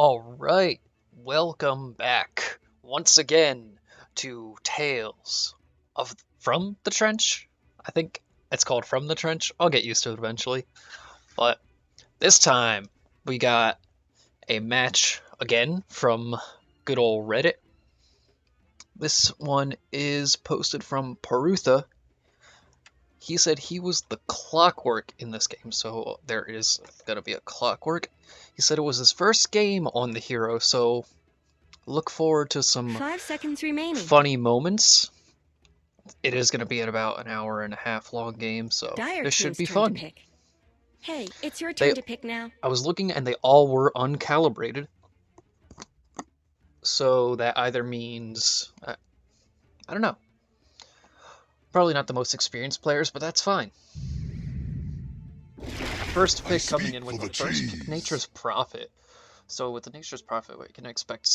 Alright, welcome back once again to Tales of From the Trench. I think it's called From the Trench. I'll get used to it eventually. But this time we got a match again from good old Reddit. This one is posted from Perutha. He said he was the clockwork in this game, so there is gonna be a clockwork. He said it was his first game on the hero, so look forward to some 5 seconds remaining. funny moments. It is going to be at about an hour and a half long game, so Dire this should team's be turn fun. to pick. Hey, it's your They- turn to pick now. I was looking and they all were uncalibrated, so that either means I don't know. Probably not the most experienced players, but that's fine. First pick coming in with the first pick, Nature's Prophet. So with the Nature's Prophet, we can expect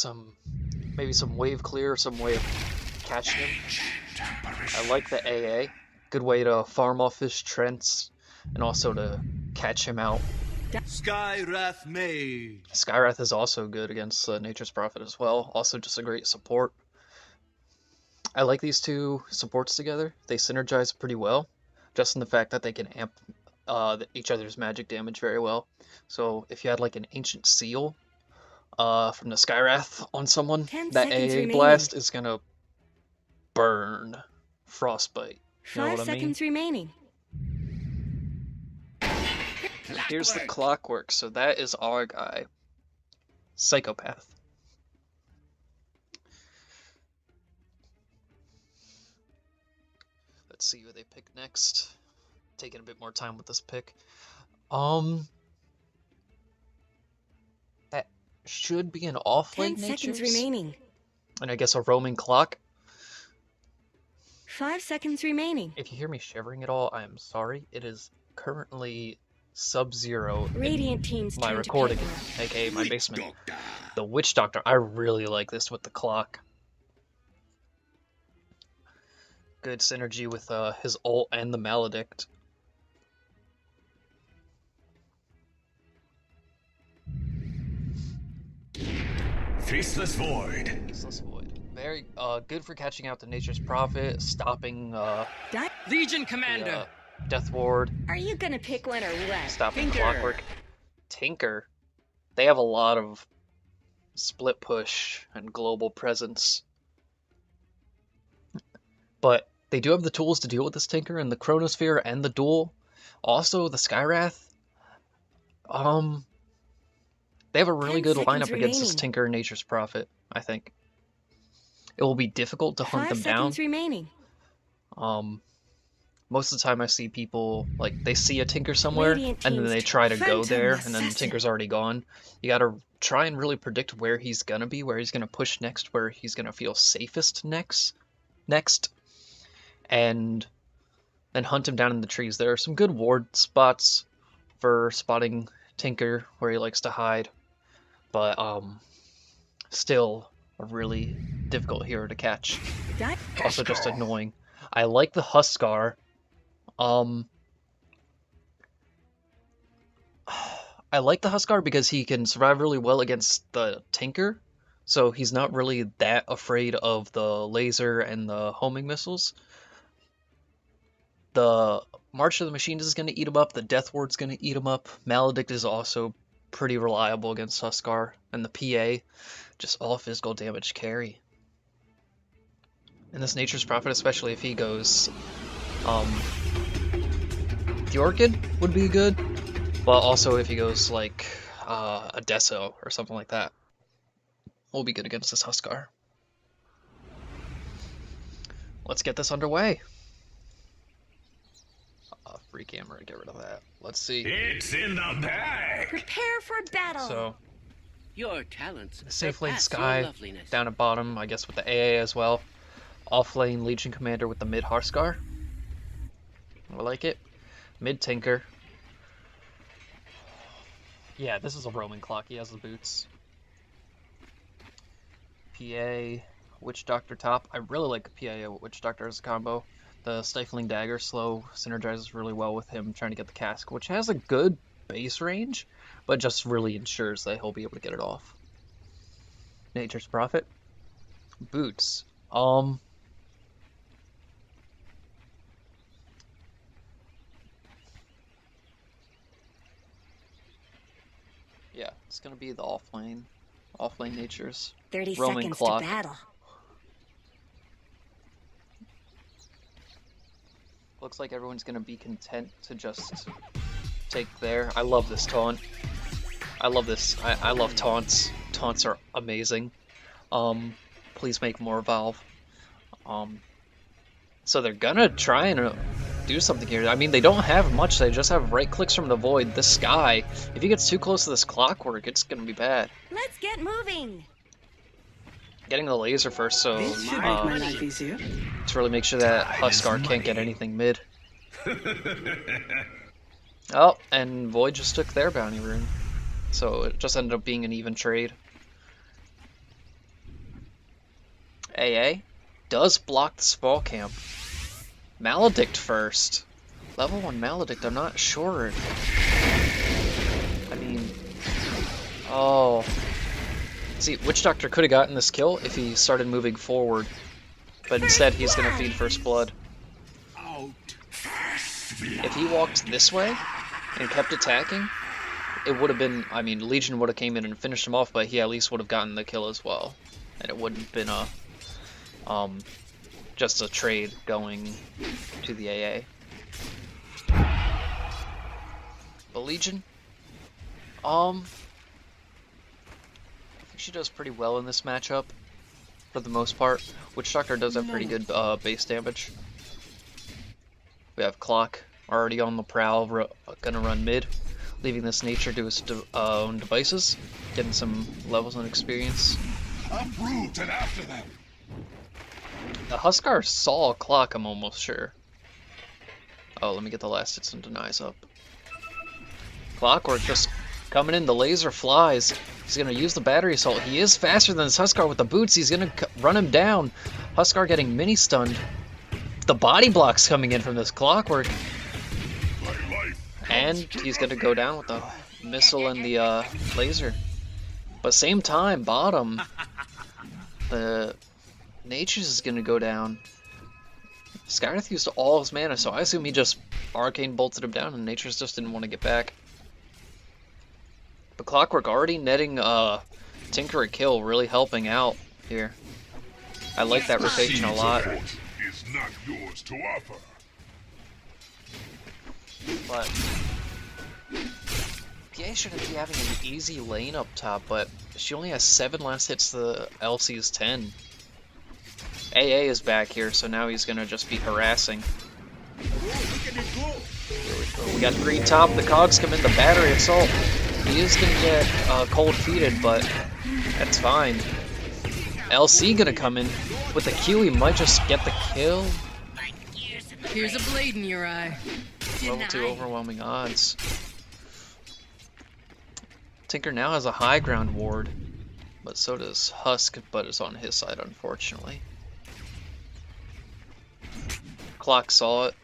maybe some wave clear, some way of catching him. I like the AA. Good way to farm off his Trents and also to catch him out. Skywrath Mage. Skywrath is also good against Nature's Prophet as well. Also just a great support. I like these two supports together. They synergize pretty well, just in the fact that they can amp each other's magic damage very well. So if you had like an Ancient Seal from the Skywrath on someone, 10 that seconds AA remaining. blast is gonna burn Frostbite. You know 5 what I mean? seconds remaining. Here's the clockwork, so that is our guy. Psychopath. Let's see who they pick next. Taking a bit more time with this pick. That should be an 10 off-lane seconds Nature's. remaining. And I guess a roaming clock. 5 seconds remaining. If you hear me shivering at all, I'm sorry. It is currently sub-zero Radiant team's my turn recording, to pick. aka my basement. The Witch Doctor. I really like this with the clock. Good synergy with his ult and the Maledict. Faceless Void. Faceless Void. Very good for catching out the Nature's Prophet, stopping Legion Commander. Death Ward, Are you gonna pick one or what? stopping Tinker. Clockwork. Tinker. They have a lot of split push and global presence. But they do have the tools to deal with this Tinker and the Chronosphere and the Duel. Also, the Skywrath. They have a really 10 good seconds lineup against this remaining. Tinker and Nature's Prophet, I think. It will be difficult to hunt 5 them down. seconds remaining. Most of the time I see people, like, they see a Tinker somewhere, Radiant and then team's they try to go Phantom there, and then the Assassin. Tinker's already gone. You gotta try and really predict where he's gonna be, where he's gonna push next, where he's gonna feel safest next, and then hunt him down in the trees. There are some good ward spots for spotting Tinker, where he likes to hide, but, still a really difficult hero to catch. Also just annoying. I like the Huskar. I like the Huskar because he can survive really well against the Tinker, so he's not really that afraid of the laser and the homing missiles. The March of the Machines is going to eat him up, the Death Ward's going to eat him up, Maledict is also pretty reliable against Huskar, and the PA, just all physical damage carry. And this Nature's Prophet, especially if he goes, the Orchid would be good, but also if he goes like a Deso or something like that, will be good against this Huskar. Let's get this underway. Free camera, get rid of that. Let's see. It's in the bag. Prepare for battle. So, Your talents safe lane surpass your Sky, loveliness. down at bottom, I guess with the AA as well. Off lane Legion Commander with the mid Huskar. I like it. Mid Tinker. Yeah, this is a roaming clock. He has the boots. PA, Witch Doctor top. I really like PA Witch Doctor as a combo. The Stifling Dagger slow synergizes really well with him trying to get the cask, which has a good base range, but just really ensures that he'll be able to get it off. Nature's Prophet. Boots. Yeah, it's gonna be the offlane natures. 30 Roman seconds clock. to battle. Looks like everyone's gonna be content to just take there. I love this taunt. I love this. I love taunts. Taunts are amazing. Please make more Valve. So they're gonna try and do something here. I mean, they don't have much. They just have right clicks from the void. This Sky, if he gets too close to this clockwork, it's gonna be bad. Let's get moving. Getting the laser first, so This should make my life easier. to really make sure that Huskar can't get anything mid. Oh, and Void just took their bounty rune, so it just ended up being an even trade. AA does block the Spall Camp. Maledict first. Level 1 Maledict, I'm not sure. I mean... Oh... See, Witch Doctor could have gotten this kill if he started moving forward. But instead, he's going to feed First Blood. If he walked this way and kept attacking, it would have been... I mean, Legion would have came in and finished him off, but he at least would have gotten the kill as well. And it wouldn't have been a... just a trade going to the AA. But Legion, I think she does pretty well in this matchup, for the most part. Witch Doctor does have pretty good base damage. We have Clock already on the prowl, gonna run mid, leaving this Nature to his own devices, getting some levels and experience. Uproot and after them. The Huskar saw Clock, I'm almost sure. Oh, let me get the last hits and denies up. Clockwork just coming in, the laser flies. He's gonna use the battery assault. He is faster than this Huskar with the boots. He's gonna run him down. Huskar getting mini stunned. The body block's coming in from this Clockwork. And he's gonna go down with the missile and the laser. But same time, bottom, the Nature's is gonna go down. Skywrath used all his mana, so I assume he just arcane bolted him down and Nature's just didn't want to get back. But Clockwork already netting Tinker a kill, really helping out here. I like that rotation a lot. Is not yours to offer. But PA shouldn't be having an easy lane up top, but she only has 7 last hits to the LC's 10. AA is back here, so now he's gonna just be harassing. We got green top, the cogs come in, the battery assault. He is gonna get cold feeted, but that's fine. LC gonna come in with the Q, he might just get the kill. Here's a blade in your eye. Level 2 overwhelming odds. Tinker now has a high ground ward, but so does Husk, but it's on his side unfortunately. Clock saw it.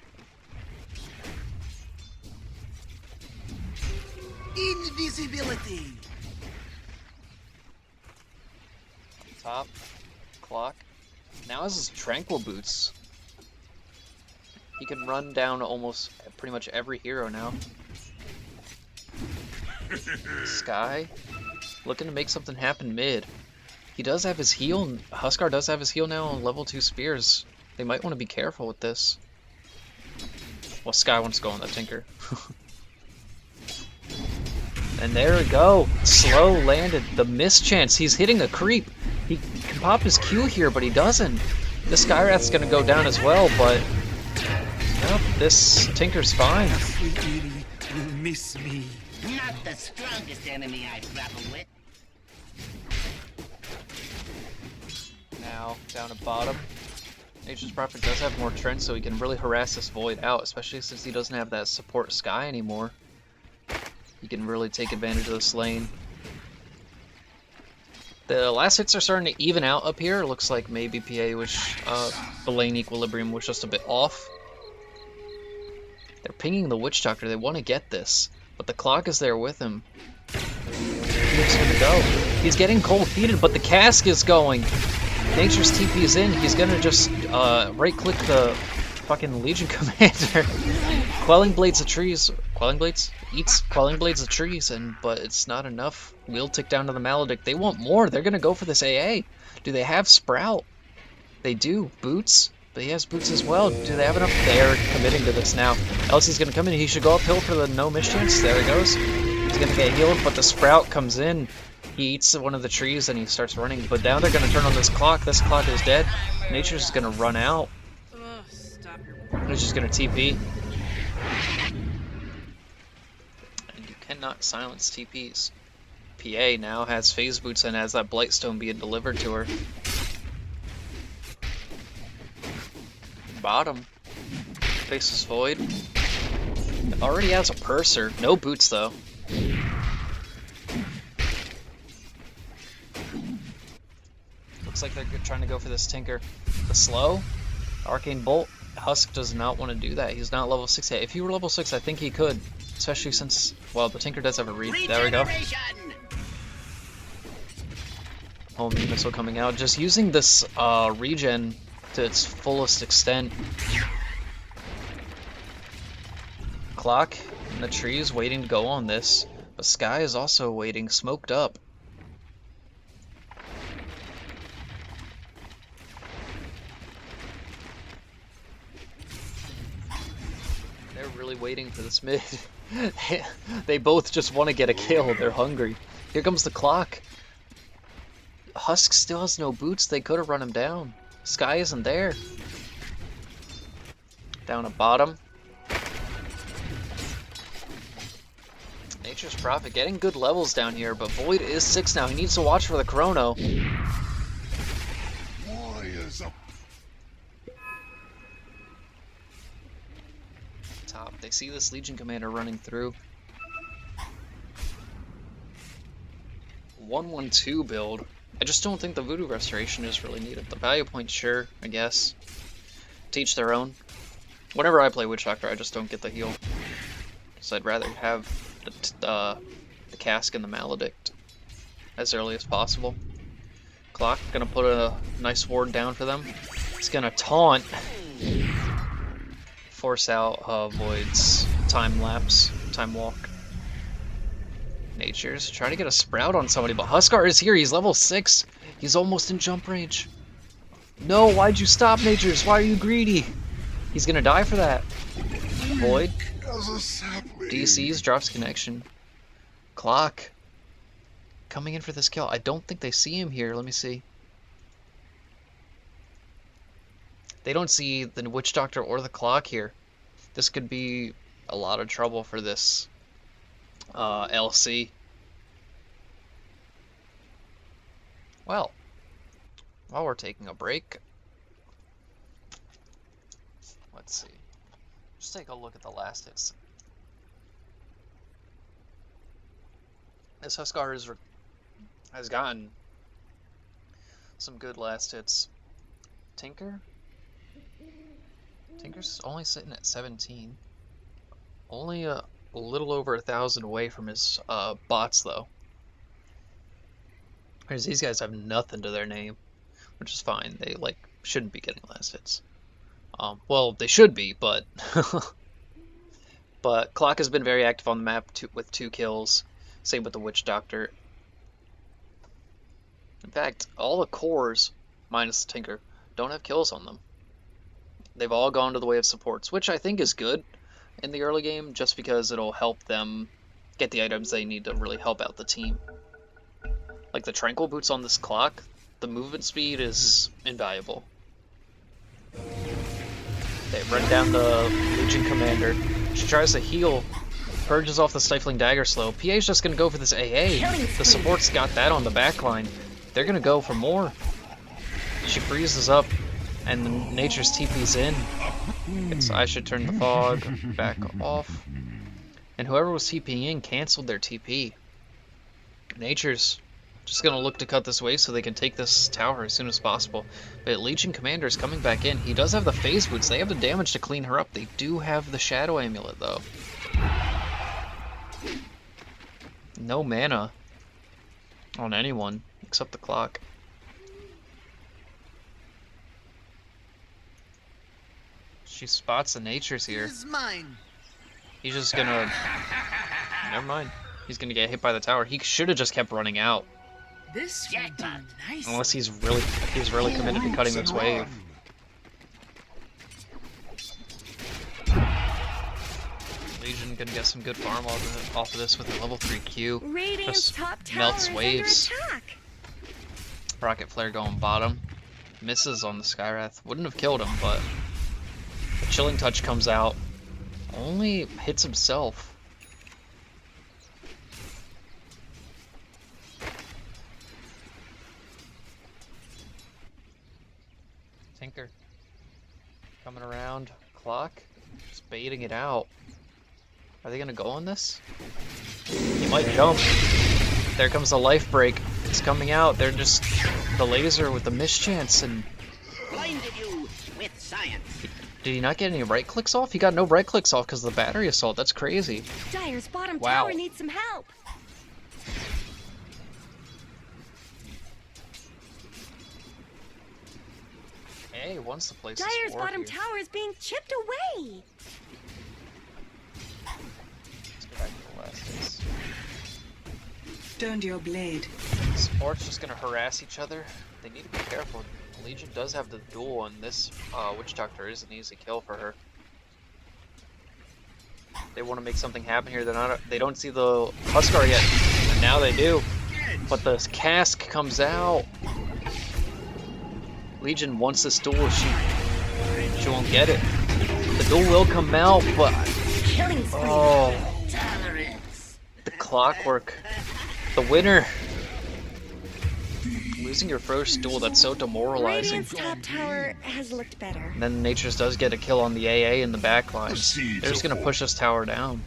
Invisibility. Top. Clock. Now has his Tranquil Boots. He can run down almost pretty much every hero now. Sky. Looking to make something happen mid. He does have his heal. Huskar does have his heal now on level 2 spears. They might want to be careful with this. Well, Sky wants to go on that Tinker. And there we go. Slow landed. The mischance. He's hitting a creep. He can pop his Q here, but he doesn't. This Skywrath's going to go down as well, but... Nope, this Tinker's fine. Sweet Edie will miss me. Not the strongest enemy I grapple with. Now, down at bottom. Nature's Prophet does have more Trent, so he can really harass this Void out, especially since he doesn't have that support Sky anymore. He can really take advantage of this lane. The last hits are starting to even out up here. It looks like maybe PA was, the lane equilibrium was just a bit off. They're pinging the Witch Doctor. They want to get this, but the clock is there with him. Team's gonna go. He's getting cold feeted, but the cask is going. Nature's TP's in. He's gonna just right-click the fucking Legion Commander. Quelling Blades of Trees. Quelling Blades? Eats Quelling Blades of Trees, but it's not enough. We'll tick down to the Maledict. They want more. They're gonna go for this AA. Do they have Sprout? They do. Boots? But he has boots as well. Do they have enough? They're committing to this now. Elsie's gonna come in. He should go uphill for the no mischance. There he goes. He's gonna get healed, but the Sprout comes in. He eats one of the trees and he starts running. But now they're gonna turn on this clock. This clock is dead. Nature's gonna run out. He's just gonna TP. And you cannot silence TPs. PA now has phase boots and has that Blightstone being delivered to her. Bottom. Faces void. Already has a purser. No boots though. Looks like they're trying to go for this Tinker. The slow. Arcane Bolt. Husk does not want to do that. He's not level 6 yet. If he were level 6, I think he could. Especially since, well, the Tinker does have a read. There we go. Homing missile coming out. Just using this regen to its fullest extent. Clock in the trees waiting to go on this. But Sky is also waiting, smoked up. They're really waiting for this mid. They both just want to get a kill. They're hungry. Here comes the clock. Husk still has no boots. They could have run him down. Sky isn't there. Down at bottom. Nature's Prophet getting good levels down here, but Void is 6 now. He needs to watch for the Chrono. Warriors up. Top. They see this Legion Commander running through. 1-1-2 build. I just don't think the Voodoo Restoration is really needed. The value point, sure, I guess. Teach their own. Whenever I play Witch Doctor, I just don't get the heal. So I'd rather have the cask and the Maledict as early as possible. Clock, gonna put a nice ward down for them. It's gonna taunt. Force out Void's time lapse, time walk. Nature's trying to get a Sprout on somebody, but Huskar is here. He's level 6. He's almost in jump range. No, why'd you stop, Nature's? Why are you greedy? He's gonna die for that. Void. DC's drops connection. Clock. Coming in for this kill. I don't think they see him here. Let me see. They don't see the Witch Doctor or the Clock here. This could be a lot of trouble for this LC. Well, while we're taking a break, let's see. Just take a look at the last hits. This Huskar has gotten some good last hits. Tinker's only sitting at 17. Only a little over 1,000 away from his bots, though. Whereas these guys have nothing to their name, which is fine. They shouldn't be getting last hits. Well, they should be, but but Clock has been very active on the map with 2 kills. Same with the Witch Doctor. In fact, all the cores, minus the Tinker, don't have kills on them. They've all gone to the way of supports, which I think is good in the early game, just because it'll help them get the items they need to really help out the team. Like the Tranquil Boots on this Clock, the movement speed is invaluable. They run down the Legion Commander. She tries to heal, purges off the Stifling Dagger slow. PA's just going to go for this AA. The support's got that on the backline. They're going to go for more. She freezes up, and Nature's TP's in. So I should turn the fog back off. And whoever was TPing in canceled their TP. Nature's just going to look to cut this way so they can take this tower as soon as possible. But Legion Commander is coming back in. He does have the phase boots. They have the damage to clean her up. They do have the Shadow Amulet, though. No mana. on anyone except the clock. She spots the natures here. Is mine. He's just gonna... Never mind. He's gonna get hit by the tower. He should have just kept running out. This will do nicely. Unless he's really committed to cutting this wave. Legion gonna get some good farm off of this with a level 3 Q. Radiant's Just top tower melts is waves. under attack. Rocket Flare going bottom. Misses on the Skywrath. Wouldn't have killed him, but the Chilling Touch comes out. Only hits himself. Tinker coming around. Clock just baiting it out. Are they gonna go on this? He might jump. There comes the life break. It's coming out. They're just the laser with the mischance, and Blinded you with science. did he not get any right clicks off? He got no right clicks off because of the battery assault. That's crazy. Dire's bottom Wow. tower needs some help. Hey, once the place Dire's is bottom here. tower is being chipped away. Let's go back to the last days. Turned your blade. Support's just gonna harass each other. They need to be careful. Legion does have the duel, and this Witch Doctor is an easy kill for her. They want to make something happen here. They don't see the Huskar yet, and now they do. But the cask comes out. Legion wants this duel. She won't get it. The duel will come out, but Killing spree. oh, Tolerance. the clockwork. The winner. Losing your first duel, that's so demoralizing. Radiant's top tower has looked better. And then Natures does get a kill on the AA in the back line. They're just gonna push this tower down.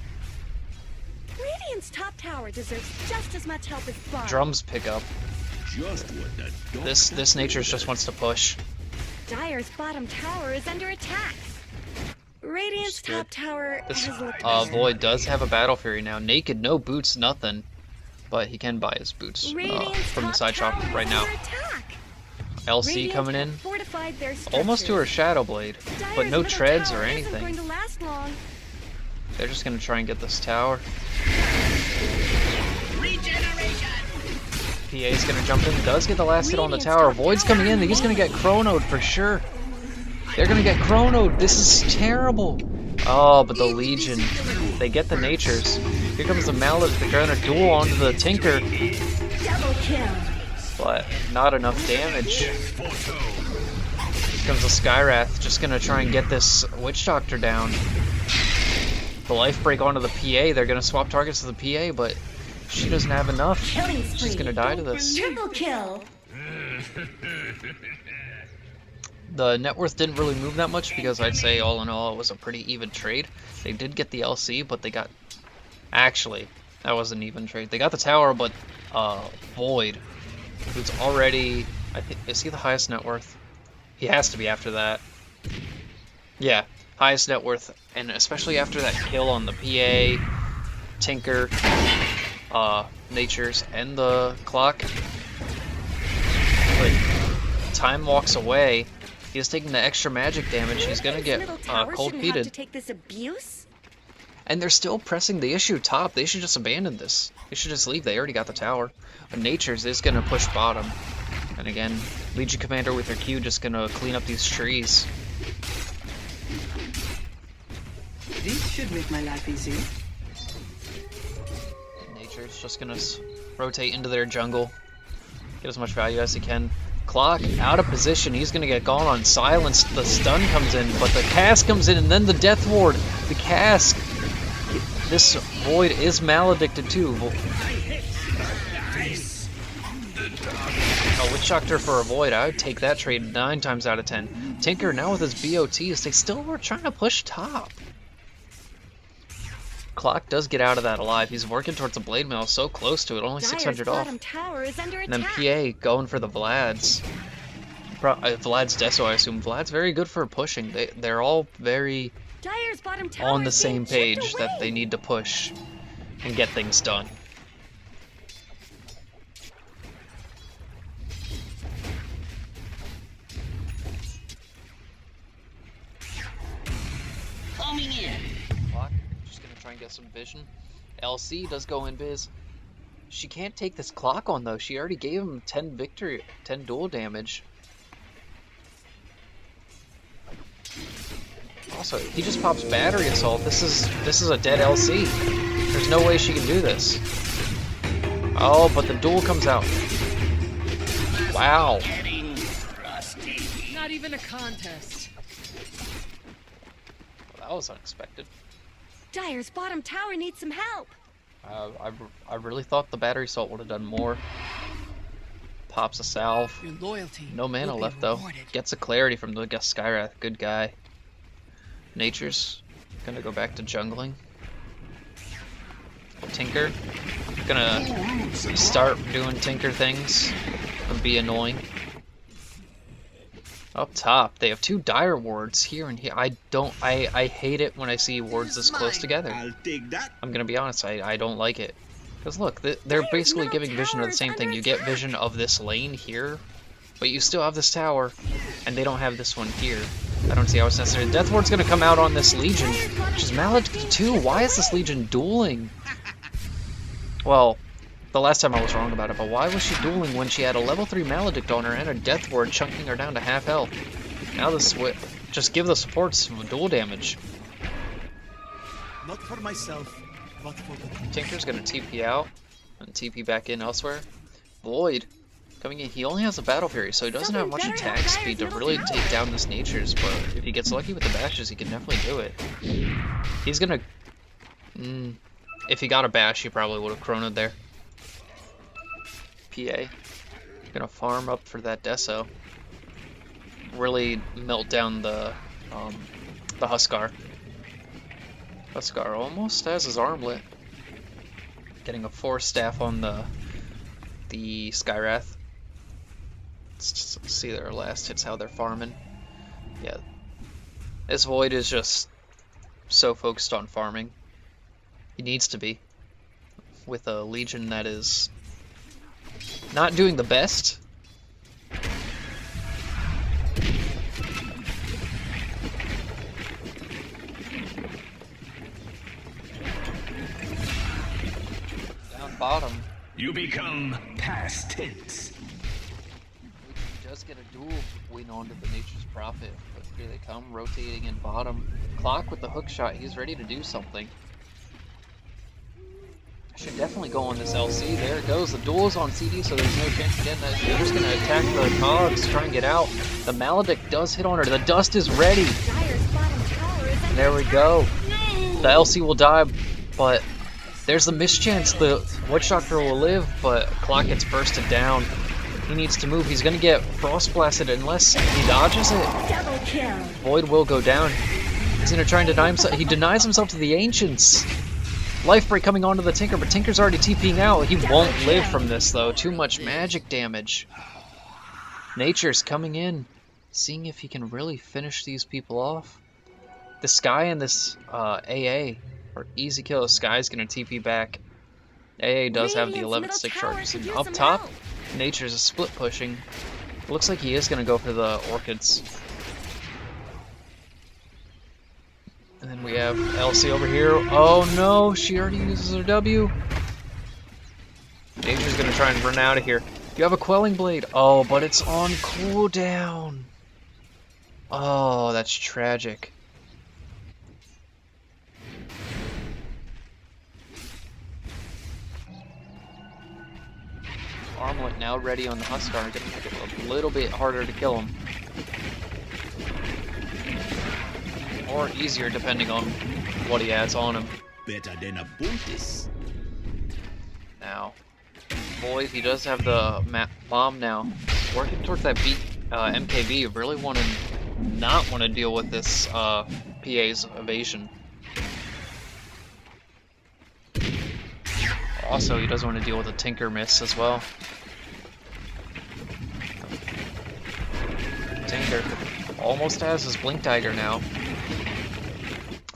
Radiant's top tower deserves just as much help as bottom. Drums pick up. Just what the dog This Natures just wants to push. Dire's bottom tower is under attack. Radiant's Good. top tower This has looked better. Void does have a Battle Fury now. Naked, no boots, nothing. But he can buy his boots Radiant's from the top side shop tower is right now. under attack. LC Radiant coming have in. fortified their Almost to her structures. Shadow Blade. But Dire's no middle treads or tower isn't going anything. to last long. They're just gonna try and get this tower. Regeneration. PA's gonna jump in. Does get the last hit on the Radiant's tower. top Void's tower coming in. He's gonna get chronoed for sure. They're gonna get chronoed. This is terrible. Oh, but the Legion. They get the Natures. Here comes the Mallet. They're gonna duel onto the Tinker. Double kill. But not enough damage. Here comes the Skywrath. Just gonna try and get this Witch Doctor down. The life break onto the PA. They're gonna swap targets to the PA, but she doesn't have enough. Killing spree. She's gonna die to this. Triple kill. The net worth didn't really move that much because I'd say all in all it was a pretty even trade. They did get the LC, but they got... Actually, that was an even trade. They got the tower, but Void, who's already... I think, is he the highest net worth? He has to be after that. Yeah, highest net worth, and especially after that kill on the PA, Tinker, Natures, and the clock. But time walks away. He's taking the extra magic damage. He's gonna get Middle tower cold shouldn't have to feeted. take this abuse. And they're still pressing the issue top. They should just abandon this. They should just leave. They already got the tower. But Natures is gonna push bottom. And again, Legion Commander with her Q just gonna clean up these trees. This should make my life easier. Nature's just gonna rotate into their jungle. Get as much value as he can. Clock out of position. He's gonna get gone on silence. The stun comes in, but the cask comes in, and then the death ward. The cask. This Void is maledicted too. A Witch Doctor for a Void. I would take that trade 9 times out of 10. Tinker now with his BOTs. They still were trying to push top. Clock does get out of that alive. He's working towards a blade mail, so close to it, only Dire's 600 off. bottom tower is under And then attack. PA going for the Vlads. Vlad's Deso, I assume. Vlad's very good for pushing. They're all very Dire's bottom tower on the is being same chipped page that away. they need to push and get things done. zooming in. Clock, just gonna try and get some vision. LC does go in biz. She can't take this clock on though. She already gave him 10 duel damage. Also, he just pops battery assault. This is a dead LC. There's no way she can do this. Oh, but the duel comes out. Wow. Getting rusty. Not even a contest. Well, that was unexpected. Dire's bottom tower needs some help. I really thought the battery assault would have done more. Pops a salve. Your loyalty. No mana will be left though. rewarded. Gets a clarity from the Skyrath. Good guy. Nature's gonna go back to jungling. Tinker. Gonna start doing Tinker things and be annoying. Up top, they have 2 dire wards here and here. I hate it when I see wards this close together. I'll take that. I'm gonna be honest, I don't like it. Because look, they're basically giving vision of the same thing. You get vision of this lane here, but you still have this tower, and they don't have this one here. I don't see how it's necessary. Death Ward's gonna come out on this Legion, which is Maledict 2. Why is this Legion dueling? Well, the last time I was wrong about it, but why was she dueling when she had a level 3 Maledict on her and a Death Ward chunking her down to half health? Now this just give the supports some duel damage. Not for myself, but for the Tinker's gonna TP out and TP back in elsewhere. Void coming in. He only has a Battle Fury, so he doesn't have much attack speed to really take down this Nature's, but if he gets lucky with the bashes, he can definitely do it. He's gonna... if he got a bash, he probably would have chronoed there. PA. Gonna farm up for that Deso. Really melt down the Huskar. Huskar almost has his armlet. Getting a 4 staff on the Skyrath. Let's just see their last hits, how they're farming. Yeah. This Void is just so focused on farming. He needs to be. With a Legion that is not doing the best. Down bottom. You become past tense. He does get a duel win onto the Nature's Prophet, but here they come, rotating in bottom. Clock with the hook shot, he's ready to do something. Should definitely go on this LC. There it goes. The duel is on CD, so there's no chance of getting that. They're just going to attack the cogs, try and get out. The Maledict does hit on her. The dust is ready. Dire's bottom tower is under There we go. The LC will die, but there's the mischance. The Witch Doctor will live, but Clock gets bursted down. He needs to move. He's going to get Frost Blasted unless he dodges it. double kill. Void will go down. He's going to try and deny himself. He denies himself to the Ancients. Life Break coming onto the Tinker, but Tinker's already TPing out. He won't live from this, though. Too much magic damage. Nature's coming in, seeing if he can really finish these people off. The Sky and this AA are easy kill. Sky's going to TP back. AA does have the 11-stick charges. And up top, Nature's a split pushing. Looks like he is going to go for the Orchids. And then we have LC over here. Oh no, she already uses her W. Nature's gonna try and run out of here. You have a Quelling Blade. Oh, but it's on cooldown. Oh, that's tragic. Armlet now ready on the Huskar. Gonna make it a little bit harder to kill him. Or easier, depending on what he has on him. Better than a Buntis. Now, Void, he does have the bomb now. Working towards that MKB, really not want to deal with this PA's evasion. Also, he doesn't want to deal with a Tinker miss as well. Tinker almost has his Blink Dagger now.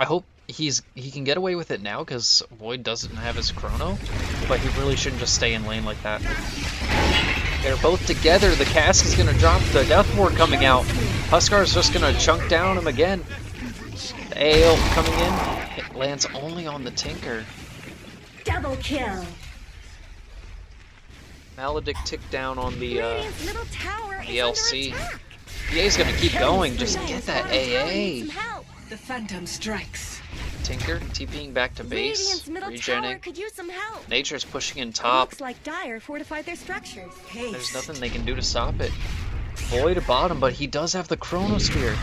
I hope he can get away with it now because Void doesn't have his Chrono, but he really shouldn't just stay in lane like that. They're both together. The cask is going to drop. The Death Ward coming out. Huskar's just going to chunk down him again. The Ale coming in. It lands only on the Tinker. Double kill. Maledict ticked down on the Radiant's middle tower is LC. under attack. PA's gonna keep going. Just get that Radiant's bottom tower needs AA. some help. The phantom strikes. Tinker TPing back to base. Radiant's middle tower Regenning. could use some help. Nature's pushing in It top. looks like Dire fortified their structures. Haste. There's nothing they can do to stop it. Void bottom, but he does have the Chrono Sphere.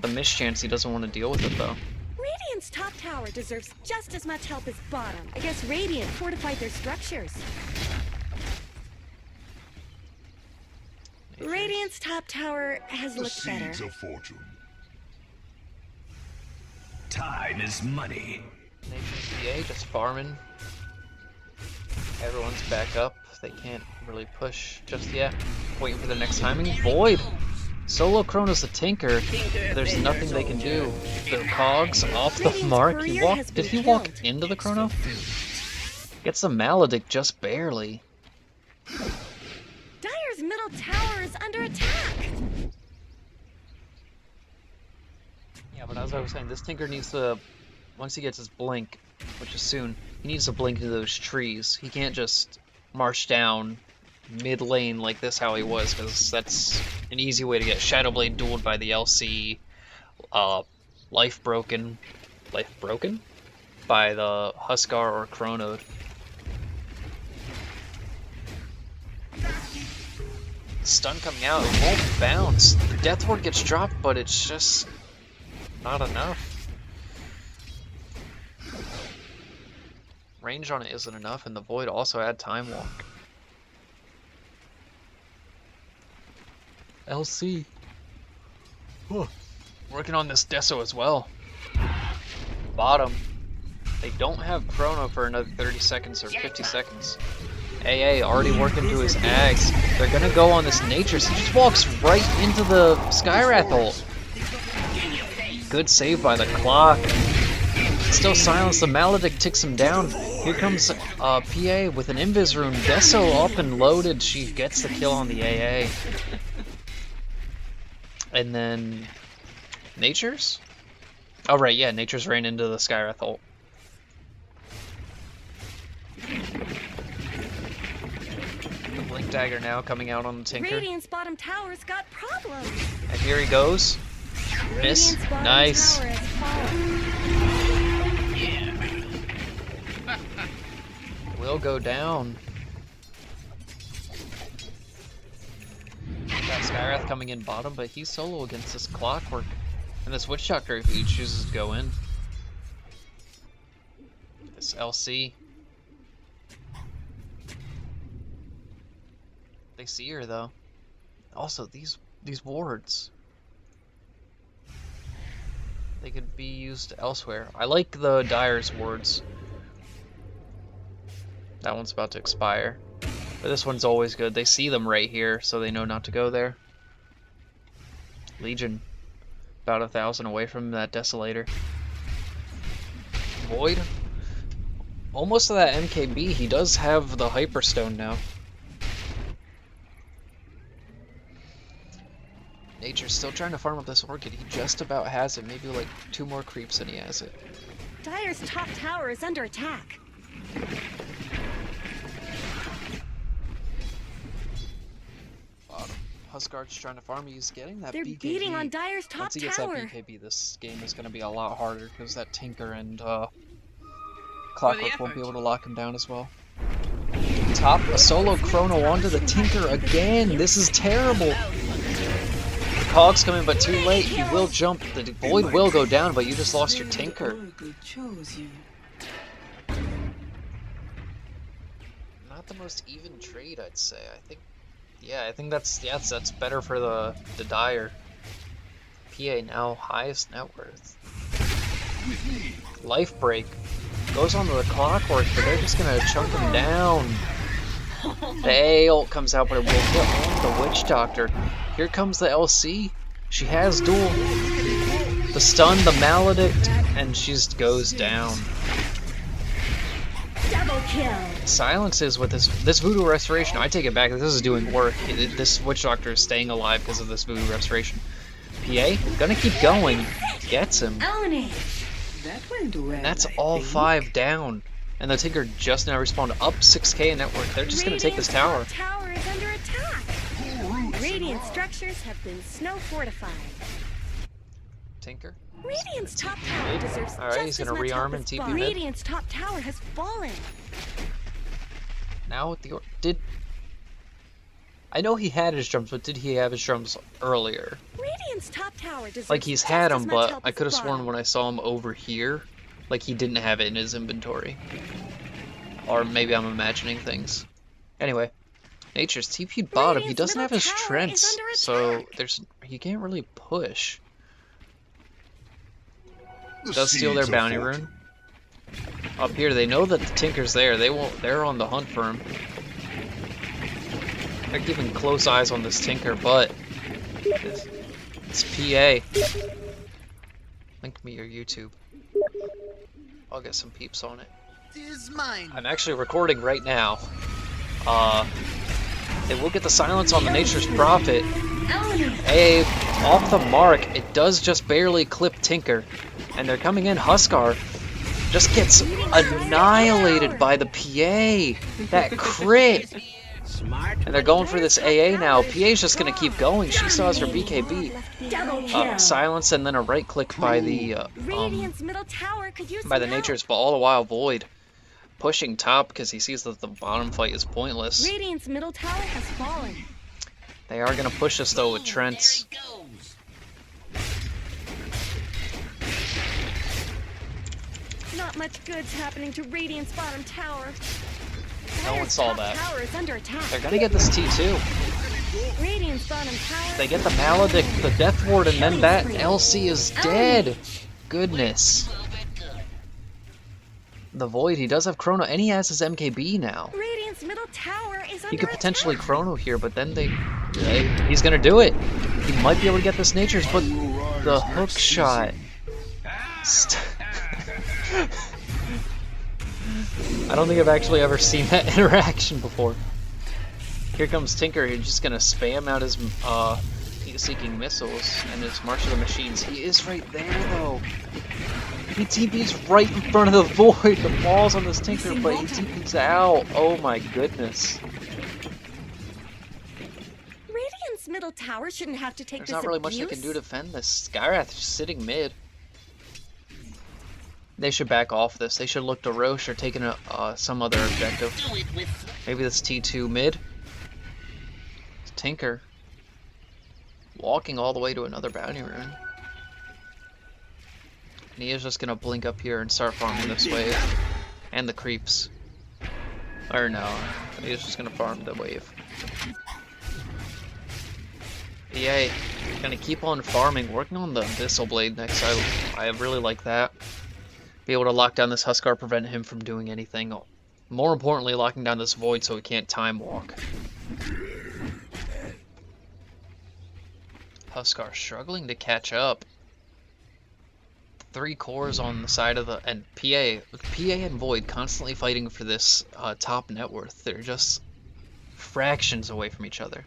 The mischance he doesn't want to deal with it though. Radiant's top tower deserves just as much help as bottom. I guess Radiant fortified their structures. Radiant's top tower has The looked better. seeds of fortune. Time is money. Nature's PA just farming. Everyone's back up. They can't really push just yet. Waiting for the next timing. Void! Solo Chrono's the Tinker. There's nothing they can do. The cogs off the mark. He walked. Did he walk into the Chrono? Gets the Maledict just barely. Dire's middle tower is under attack. Yeah, but as I was saying, this Tinker needs to, once he gets his blink, which is soon, he needs to blink into those trees. He can't just march down mid lane like this how he was, because that's an easy way to get Shadowblade dueled by the LC, life broken by the Huskar or Chrono. Stun coming out, it won't bounce. Death Ward gets dropped, but it's just not enough. Range on it isn't enough, and the Void also had Time Walk. LC. Whew. Working on this Deso as well. Bottom. They don't have Chrono for another 30 seconds or 50 seconds. AA already working through his Ags. They're gonna go on this Nature. He just walks right into the Skywrath ult. Good save by the clock. Still silence. The Maledict ticks him down. Here comes PA with an Invis Rune. Deso up and loaded. She gets the kill on the AA. And then Nature's? Oh right, yeah, Nature's ran into the Skywrath ult. Blink Dagger now coming out on the Tinker. Radiant's bottom tower's got problems. And here he goes. Miss. Radiant's bottom Nice. tower has fallen. Will go down. Got Skywrath coming in bottom, but he's solo against this Clockwork. And this Witch Doctor if he chooses to go in. This LC. They see her though. Also, these wards. They could be used elsewhere. I like the Dire's wards. That one's about to expire. But this one's always good. They see them right here, so they know not to go there. Legion. About 1,000 away from that Desolator. Void. Almost to that MKB. He does have the Hyperstone now. Nature's still trying to farm up this Orchid. He just about has it. Maybe like 2 more creeps and he has it. Dire's top tower is under attack. Bottom. Huskard's trying to farm. He's getting that They're BKB. beating on Dire's top Once he gets tower. that BKB, this game is going to be a lot harder because that Tinker and Clockwork won't be able to lock him down as well. Top a solo Chrono onto the Tinker again. This is terrible. Cog's coming, but too late. He will jump. The Void will go down, but you just lost your Tinker. Oracle chose you. Not the most even trade, I'd say. I think that's better for the Dire. PA now highest net worth. Life break goes onto the Clockwork, but they're just gonna chunk him down. The A ult comes out, but it will get on the Witch Doctor. Here comes the LC. She has duel. The stun, the Maledict, and she just goes down. Double kill. Silences with this Voodoo Restoration. I take it back. This is doing work. This Witch Doctor is staying alive because of this Voodoo Restoration. PA gonna keep going. gets him. Own it. That went well. And that's I all think. 5 down. And the Tinker just now respawned up 6k in network. They're just gonna take this tower. Radiant's top tower is under attack. Radiant structures have been snow fortified. Tinker. Radiant's top tower deserves Alright, just he's as gonna much help rearm and as TP bottom. mid. Radiant's top tower has fallen. Now with the did I know he had his drums, but did he have his drums earlier? Radiant's top tower deserves Like he's just had as them, much but help I as could have sworn bottom. when I saw him over here, like he didn't have it in his inventory. Or maybe I'm imagining things. Anyway, Nature's TP'd bottom. He Radiant's doesn't have middle his tower is Trents, under so attack. he can't really push. The Does steal their seeds of bounty fortune. rune. Up here, they know that the Tinker's there. They're on the hunt for him. They're keeping close eyes on this Tinker, but it's PA. Link me your YouTube. I'll get some peeps on it. Tis mine. I'm actually recording right now. They will get the silence on the Nature's Prophet. Hey, off the mark. It does just barely clip Tinker. And they're coming in. Huskar just gets annihilated by the PA. That crit. Smart. And they're going for this AA now. PA's just going to keep going. She still has her BKB. Double kill. Silence and then a right click by the Radiant's middle tower could use by some the help. Nature's, but all the while Void pushing top because he sees that the bottom fight is pointless. Radiant's middle tower has fallen. They are going to push us though with Trents. Not much good's happening to Radiant's bottom tower. No one Dire's saw top that. tower is under attack. They're going to get this T2. Radiant's bottom tower. They get the Maledict, the Death Ward, and then that LC is dead. Goodness. The Void, he does have Chrono, and he has his MKB now. Radiant's middle tower is under He could potentially attack. Chrono here, but then he's gonna do it. He might be able to get this Nature's, but the hook shot. I don't think I've actually ever seen that interaction before. Here comes Tinker, he's just gonna spam out his seeking missiles and his March of the Machines. He is right there though. He TP's right in front of the Void. The ball's on this Tinker, but he TP's out. Oh my goodness. Radiant's middle tower shouldn't have to take There's this not really abuse. much they can do to defend this. Skyrath just sitting mid. They should back off this. They should look to Roche or taking some other objective. Maybe this T2 mid. Tinker. Walking all the way to another bounty rune. And he is just gonna blink up here and start farming this wave. And the creeps. Or no, he's just gonna farm the wave. EA, gonna keep on farming, working on the Abyssal Blade next. I really like that. Be able to lock down this Huskar, prevent him from doing anything. More importantly, locking down this Void so he can't time walk. Huskar struggling to catch up. 3 cores on the side of the and PA and Void constantly fighting for this top net worth. They're just fractions away from each other.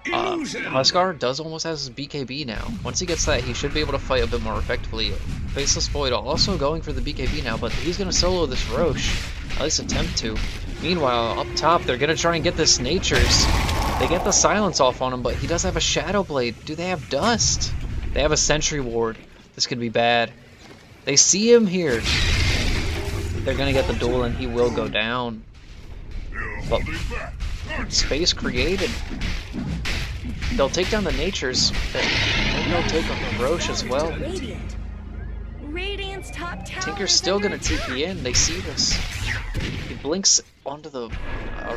Huskar does almost have his BKB now. Once he gets that, he should be able to fight a bit more effectively. Faceless Void also going for the BKB now, but he's going to solo this Roche. At least attempt to. Meanwhile, up top, they're going to try and get this Nature's. They get the silence off on him, but he does have a Shadow Blade. Do they have Dust? They have a Sentry Ward. This could be bad. They see him here. They're going to get the duel, and he will go down. But space created. They'll take down the Nature's. Maybe they'll take on the Roche as well. Radiant. Radiant's top tower Tinker's is still under gonna TP in. They see this. He blinks onto the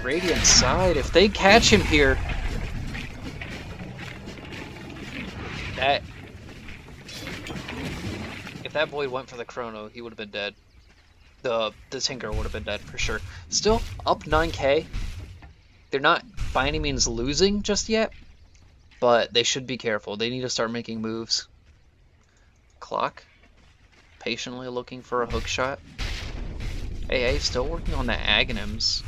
Radiant side. If they catch him here, if that Void went for the Chrono, he would have been dead. The Tinker would have been dead for sure. Still up 9k. They're not by any means losing just yet, but they should be careful. They need to start making moves. Clock, patiently looking for a hook shot. AA still working on the Aghanims.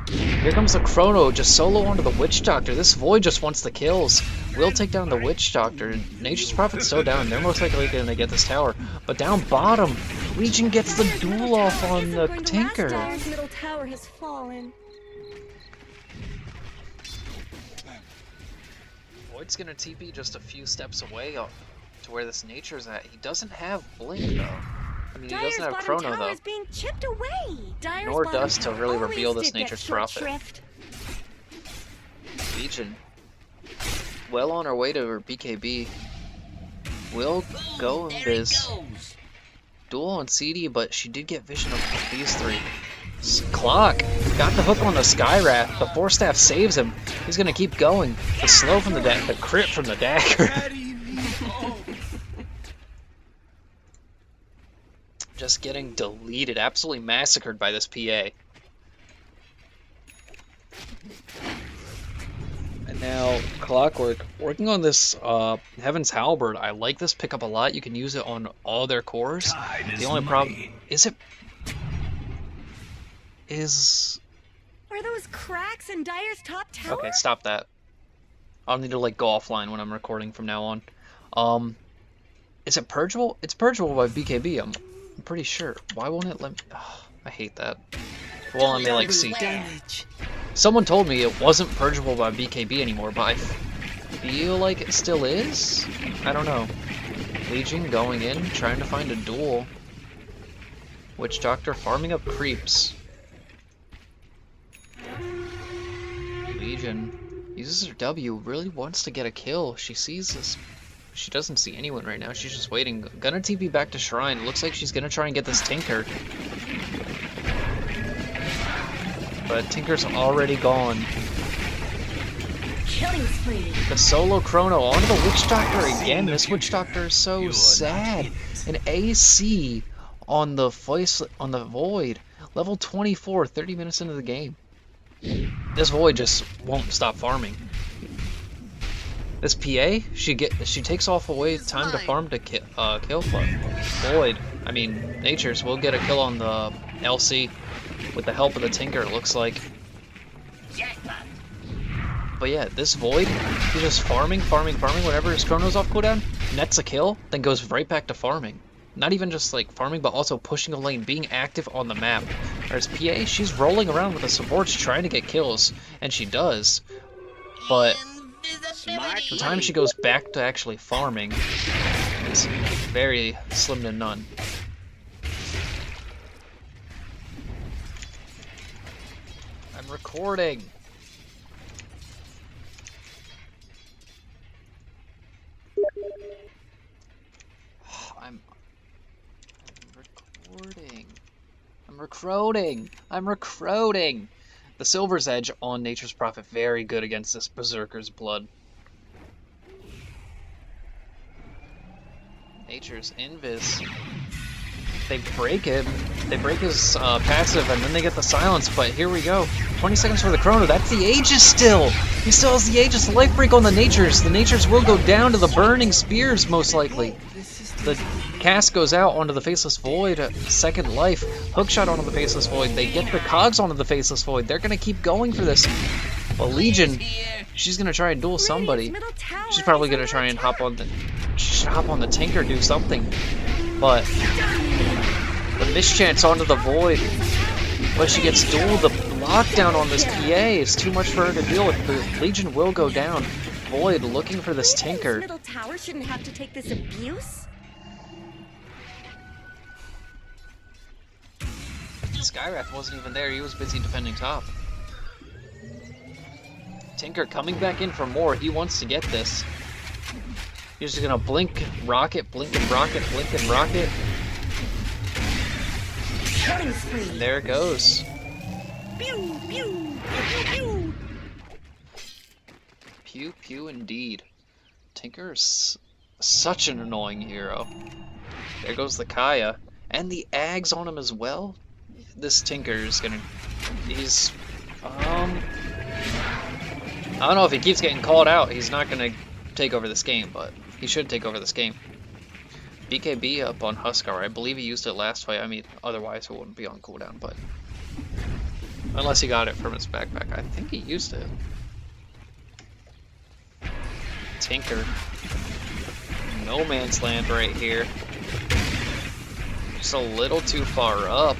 Here comes the Chrono, just solo onto the Witch Doctor. This Void just wants the kills. Will take down the Witch Doctor. Nature's Prophet's so down, they're most likely going to get this tower. But down bottom, Legion gets the duel off on the Tinker. Dire's middle tower has fallen. Void's going to TP just a few steps away to where this Nature's at. He doesn't have Blink, though. I mean, he Dire's doesn't have bottom Chrono, tower though. is being chipped away. Dire's Nor bottom Dust to tower really always reveal this did get Nature's short Prophet. shrift. Legion, well on her way to her BKB. Will go in Viz. Duel on CD, but she did get vision of these three. Clock got the hook on the Skywrath. The Force Staff saves him. He's gonna keep going. The slow from the crit from the dagger. Just getting deleted, absolutely massacred by this PA. And now Clockwork, working on this Heaven's Halberd. I like this pickup a lot. You can use it on all their cores. The only problem is Are those cracks in Dire's top tower? okay, stop that. I'll need to like go offline when I'm recording from now on. Is it purgeable? It's purgeable by BKB. I'm pretty sure. Why won't it let me? Oh, I hate that. Well, let me like see. Damage. Someone told me it wasn't purgeable by BKB anymore, but I feel like it still is. I don't know. Legion going in, trying to find a duel. Witch Doctor farming up creeps. Legion uses her W, really wants to get a kill. She sees this. She doesn't see anyone right now. She's just waiting. Gonna TP back to Shrine. Looks like she's gonna try and get this Tinker. But Tinker's already gone. Killing spree. The solo Chrono onto the Witch Doctor again. This Witch Doctor is so sad. An AC on the Void. Level 24, 30 minutes into the game. This Void just won't stop farming. This PA, she takes off away time to farm to kill Club. Void, I mean, Nature's will get a kill on the LC with the help of the Tinker, it looks like. But yeah, this Void, he's just farming. Whenever his Chrono's off cooldown, nets a kill, then goes right back to farming. Not even just like farming, but also pushing a lane, being active on the map. Whereas PA, she's rolling around with the supports trying to get kills, and she does. But the time she goes back to actually farming is very slim to none. I'm recording. I'm recruiting. The Silver's Edge on Nature's Prophet, very good against this Berserker's Blood. Nature's Invis. They break it. They break his passive, and then they get the silence, but here we go. 20 seconds for the Chrono. That's the Aegis still! He still has the Aegis. Life break on the Natures. The Natures will go down to the Burning Spears, most likely. The cast goes out onto the Faceless Void. Second life. Hookshot onto the Faceless Void. They get the cogs onto the Faceless Void. They're going to keep going for this. But Legion, she's going to try and duel somebody. She's probably going to try and hop on the Tinker, do something. But the mischance onto the Void. But she gets dueled. The lockdown on this PA is too much for her to deal with. The Legion will go down. Void looking for this Tinker. Middle tower shouldn't have to take this abuse. Skywrath wasn't even there, he was busy defending top. Tinker coming back in for more, he wants to get this. He's just gonna blink, rocket, blink and rocket, blink and rocket. And there it goes. Pew, pew, pew, pew. Pew pew indeed. Tinker is such an annoying hero. There goes the Kaya. And the Ags on him as well. This Tinker is gonna... He's... I don't know if he keeps getting called out, he's not gonna take over this game, but he should take over this game. BKB up on Huskar. I believe he used it last fight. I mean, otherwise it wouldn't be on cooldown, but Unless he got it from his backpack. I think he used it. Tinker. No man's land right here. Just a little too far up.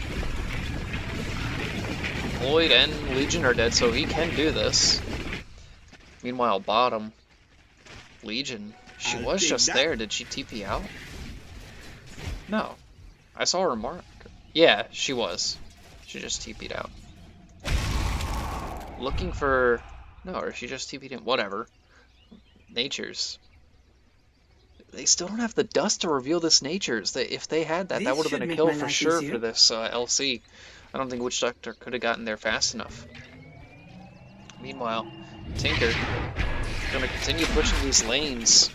Void and Legion are dead, so he can do this. Meanwhile, bottom. Legion. She I'll was take just that. there. Did she TP out? No. I saw her mark. Yeah, she was. She just TP'd out. Looking for... No, or she just TP'd in. Whatever. Natures. They still don't have the dust to reveal this Natures. If they had that, that This would have should been a make kill my for life sure easier. for this LC. I don't think Witch Doctor could have gotten there fast enough. Meanwhile, Tinker gonna continue pushing these lanes.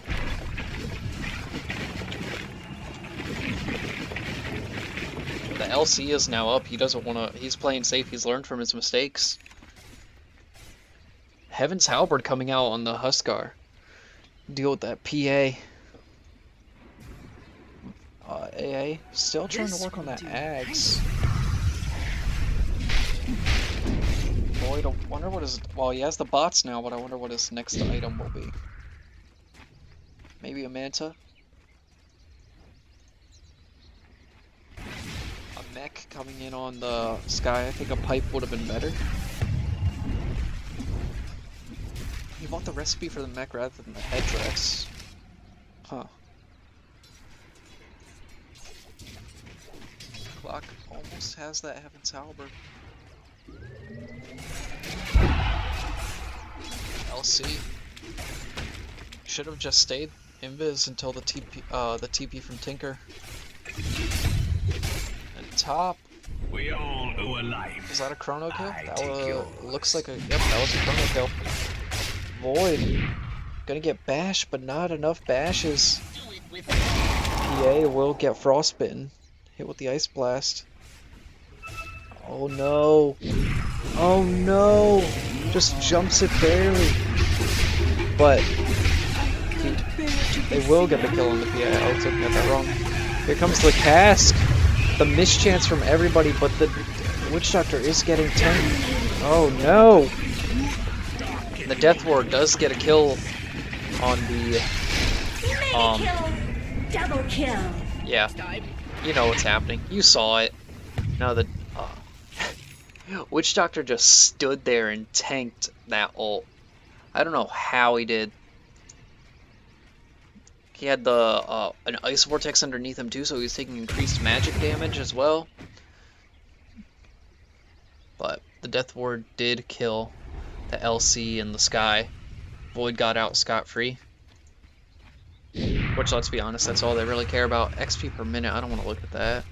The LC is now up. He doesn't want to. He's playing safe. He's learned from his mistakes. Heaven's Halberd coming out on the Huskar. Deal with that PA. AA still trying to This work on will that do Ags. Boy, I wonder what his. Well, he has the bots now, but I wonder what his next item will be. Maybe a Manta? A mech coming in on the Sky. I think a pipe would have been better. He bought the recipe for the mech rather than the headdress. Huh. Clock almost has that Heaven's Halberd. LC should have just stayed invis until the TP from Tinker. And top. We all owe a life. Was that a Chrono kill? I That take yours. looks like a. Yep, that was a Chrono kill. Void gonna get bashed, but not enough bashes. PA will get frostbitten. Hit with the ice blast. Oh no! Oh no! Just jumps it barely. But they will get the kill on the PA. I was looking at that wrong. Here comes the cask. The mischance from everybody, but the Witch Doctor is getting tanked. Oh no! The Death Ward does get a kill on the Mega kill! Double kill! yeah. You know what's happening. You saw it. Now the Witch Doctor just stood there and tanked that ult. I don't know how he did. He had the an ice vortex underneath him too, so he was taking increased magic damage as well. But the Death Ward did kill the LC in the Sky. Void got out scot-free. Which, let's be honest, that's all they really care about. XP per minute, I don't want to look at that.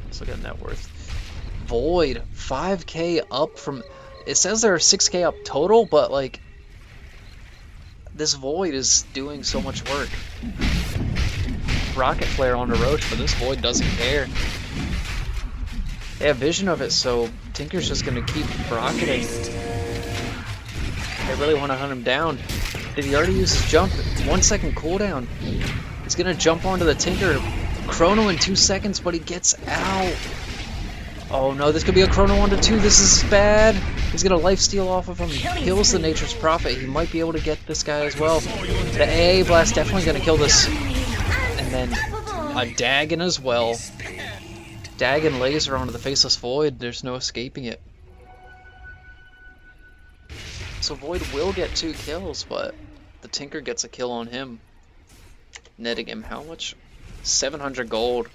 Let's look at net worth. Void, 5k up from... It says they're 6k up total, but like... This Void is doing so much work. Rocket Flare on the Roach, but this Void doesn't care. They have vision of it, so Tinker's just gonna keep rocketing. They really want to hunt him down. Did he already use his jump? 1 second cooldown. He's gonna jump onto the Tinker. Chrono in 2 seconds, but he gets out. Oh no, this could be a Chrono onto 2. This is bad. He's gonna lifesteal off of him. Kills the Nature's Prophet. He might be able to get this guy as well. The AA Blast definitely gonna kill this. And then a Dagon as well. Dagon laser onto the Faceless Void. There's no escaping it. So Void will get 2 kills, but the Tinker gets a kill on him. Netting him how much? 700 gold.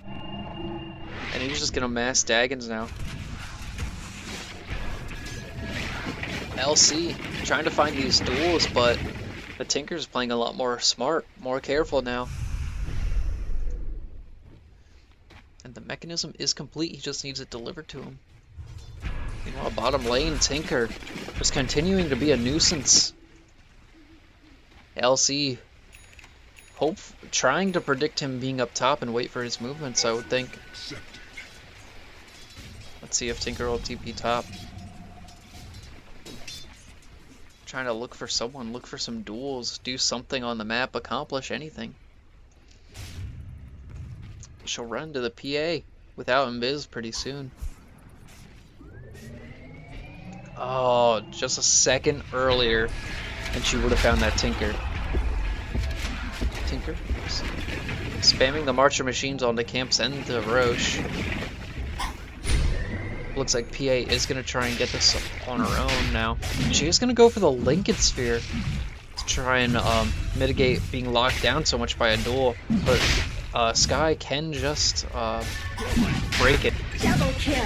And he's just gonna mass Dagons now. LC trying to find these duels, but the Tinker's playing a lot more smart, more careful now. And the mechanism is complete, he just needs it delivered to him. Meanwhile, bottom lane, Tinker just continuing to be a nuisance. LC trying to predict him being up top and wait for his movements, I would think. Let's see if Tinker will TP top. Trying to look for someone, look for some duels, do something on the map, accomplish anything. She'll run to the PA without Invis pretty soon. Oh, just a second earlier, and she would have found that Tinker. Tinker? Spamming the Marcher machines onto camps and the Roche. Looks like PA is going to try and get this on her own now. She is going to go for the Lincoln Sphere to try and mitigate being locked down so much by a duel. But Sky can just break it. Double kill.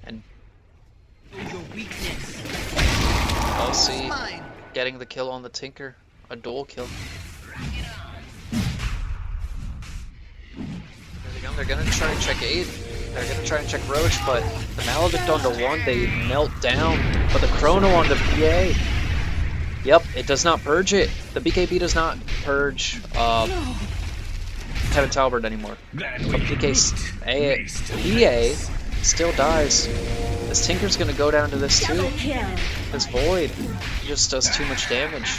And Your weakness. LC getting the kill on the Tinker. A duel kill. They're gonna try and check Aid. They're gonna try and check Roche, but the Maledict onto one, they melt down. But the Chrono onto PA. Yep, it does not purge it. The BKB does not purge Heaven Talbert anymore. But PA still dies. This Tinker's gonna go down to this too. Double kill. This Void just does too much damage.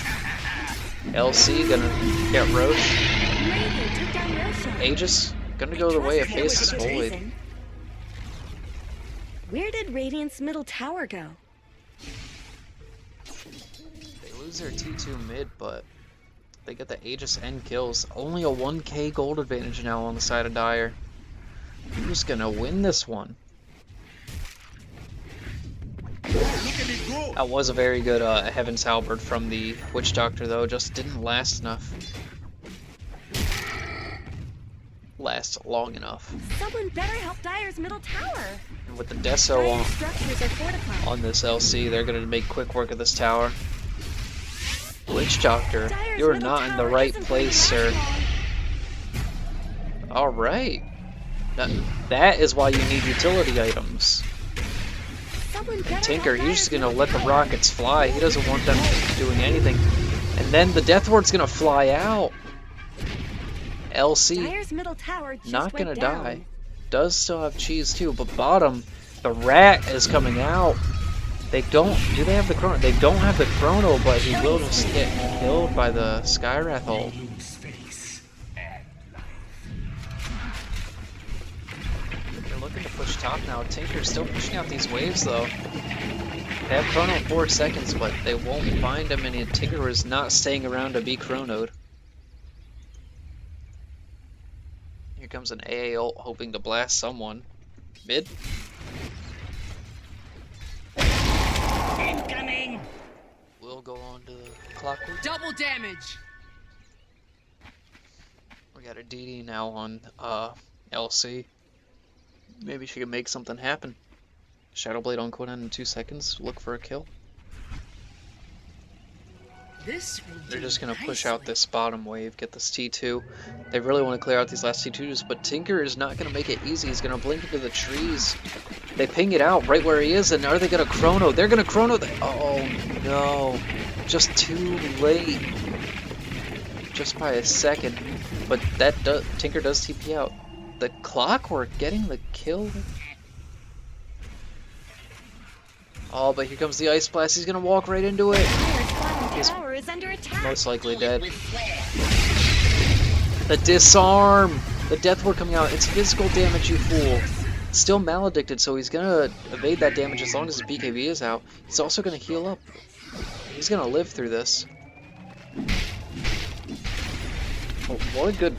LC gonna get Roche. Radiant took down Roshan. Aegis gonna go the way of Faceless Void. Where did Radiant's middle tower go? They lose their T2 mid, but they get the Aegis end kills. Only a 1k gold advantage now on the side of Dire. Who's gonna win this one? That was a very good Heaven's Halberd from the Witch Doctor, though. Just didn't last long enough. Someone better help Dire's middle tower. And with the Deso Dire's structures are fortified. on this LC, they're gonna make quick work of this tower. Witch Doctor, Dire's you're middle not in the tower right isn't place, going to sir. last long. Alright. That is why you need utility items. Someone better Tinker, help he's just Dire's gonna middle let the tower. rockets fly. He doesn't want them doing anything. And then the Death Ward's gonna fly out. LC, Dire's middle tower just not went gonna down. die. Does still have cheese too, but bottom, the rat is coming out. They don't, do they have the Chrono? They don't have the Chrono, but he will just get killed by the Skywrath ult. They're looking to push top now. Tinker's still pushing out these waves though. They have Chrono in 4 seconds, but they won't find him, and Tinker is not staying around to be chronoed. Here comes an AA ult hoping to blast someone. Mid? Incoming. We'll go on to the Clockwork. Double damage. We got a DD now on LC. Maybe she can make something happen. Shadowblade on Conan in 2 seconds. Look for a kill. This will They're do just gonna push out nicely. this bottom wave, get this T2. They really want to clear out these last T2s, but Tinker is not gonna make it easy. He's gonna blink into the trees. They ping it out right where he is, and are they gonna Chrono? They're gonna Chrono. Oh no! Just too late. Just by a second. But that Tinker does TP out. The Clockwork getting the kill. Oh, but here comes the Ice Blast. He's gonna walk right into it. Dire's bottom He's tower is under attack. most likely dead. The Disarm! The Death Ward coming out. It's physical damage, you fool. Still maledicted, so he's gonna evade that damage as long as his BKB is out. He's also gonna heal up. He's gonna live through this. Oh, Void good.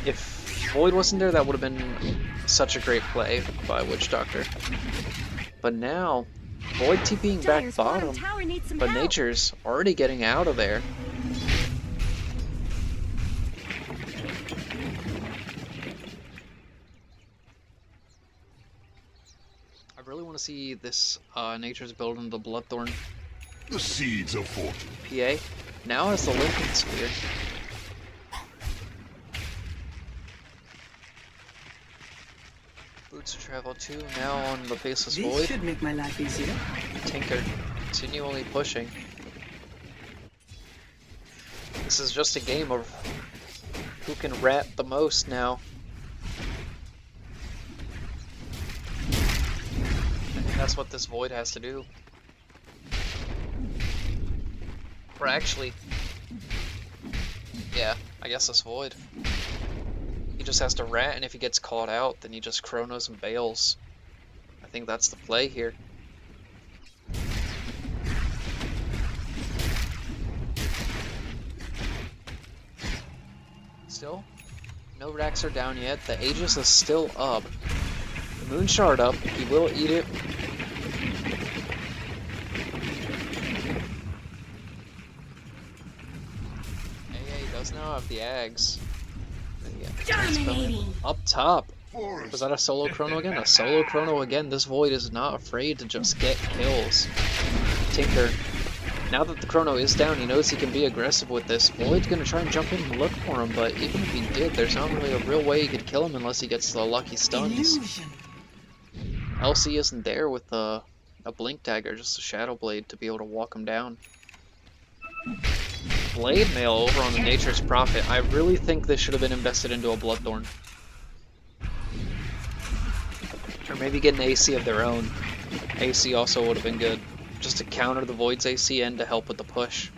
If Void wasn't there, that would have been such a great play by Witch Doctor. But now, Void TPing back Dire's bottom, tower needs some but help. Nature's already getting out of there. I really want to see this Nature's build into Bloodthorn The seeds of fortune. PA. Now has the Lincoln Sphere. Boots of Travel 2 now on the Faceless This Void. should make my life easier. Tinker continually pushing. This is just a game of who can rat the most now. And that's what this Void has to do. Or actually, yeah, I guess this Void. He just has to rat, and if he gets caught out, then he just Chronos and bails. I think that's the play here. Still, no racks are down yet. The Aegis is still up. The Moon Shard up. He will eat it. AA does now have the Ags. Dominating. Up top. Forest. Was that a solo Chrono again? A solo Chrono again. This Void is not afraid to just get kills. Tinker. Now that the Chrono is down, he knows he can be aggressive with this. Void's gonna try and jump in and look for him, but even if he did, there's not really a real way he could kill him unless he gets the lucky stuns. Illusion. LC isn't there with a Blink Dagger, just a Shadow Blade to be able to walk him down. Blade Mail over on the Nature's Prophet. I really think this should have been invested into a Bloodthorn. Or maybe get an AC of their own. AC also would have been good. Just to counter the Void's AC and to help with the push.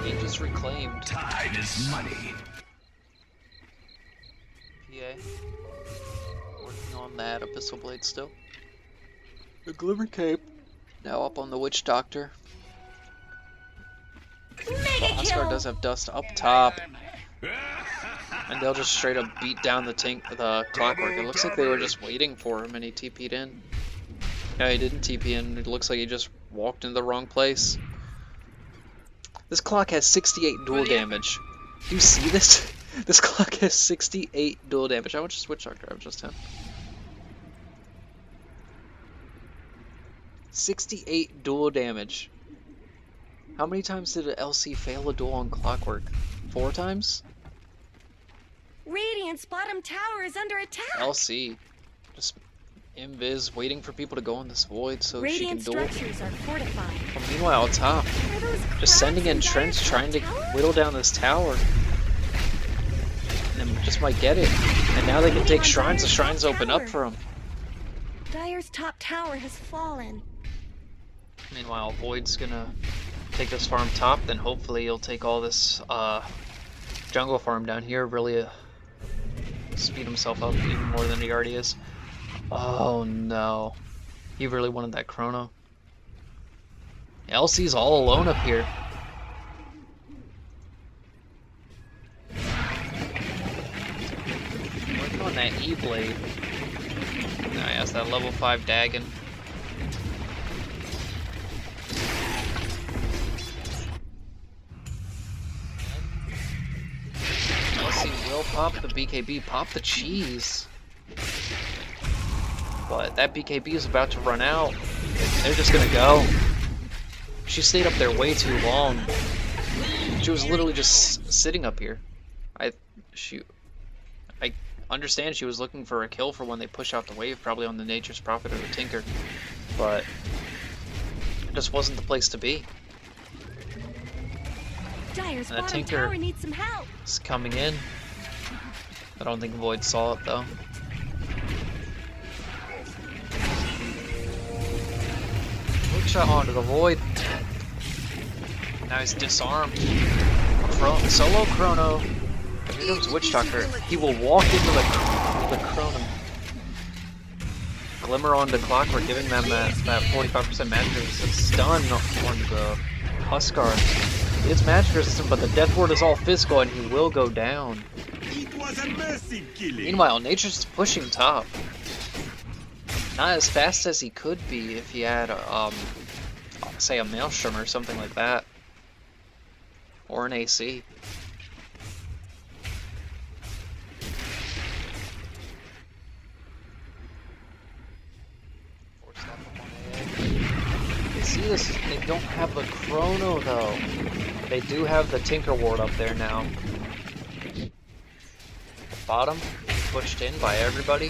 Aegis reclaimed. Time is money. PA. Working on that Abyssal Blade still. The Glimmer Cape. Now up on the Witch Doctor. Mega Oscar kill. does have dust up top. And they'll just straight up beat down the Clockwork. It looks like they were just waiting for him and he TP'd in. No, he didn't TP in. It looks like he just walked into the wrong place. This clock has 68 dual damage. Do you see this? This clock has 68 dual damage. How much does Witch Doctor have? Just 10. 68 dual damage. How many times did an LC fail a duel on Clockwork? 4 times? Radiant's bottom tower is under attack. LC. Just invis, waiting for people to go in this void so Radiant she can duel. structures are fortified. But meanwhile, top. Are those Just cracks sending in in Trents, Dire's trying to tower? whittle down this tower. And just might get it. And now they can take shrines. The shrines open up for them. Dire's top tower has fallen. Meanwhile, Void's gonna take this farm top, then hopefully he'll take all this jungle farm down here, really speed himself up even more than he already is. Oh no. He really wanted that Chrono. LC's all alone up here. Working on that E-Blade. Now he has that level 5 Dagon. Will pop the BKB, pop the cheese. But that BKB is about to run out. They're just gonna go. She stayed up there way too long. She was literally just sitting up here. I understand she was looking for a kill for when they push out the wave, probably on the Nature's Prophet or the Tinker. But it just wasn't the place to be. Dire's And the bottom Tinker tower needs some help. is coming in. I don't think Void saw it though. Hook shot onto the Void. Now he's disarmed. Solo Chrono. Here comes Witch Doctor. He will walk into the Chrono. Glimmer onto Clockwork, giving them that 45% magic resistance. Stun on the Huskar. It's magic resistant, but the Death Ward is all physical and he will go down. It was a massive killing. Meanwhile, Nature's pushing top. Not as fast as he could be if he had, say a Maelstrom or something like that. Or an AC. You see this? They don't have the Chrono though. They do have the Tinker Ward up there now. Bottom, pushed in by everybody.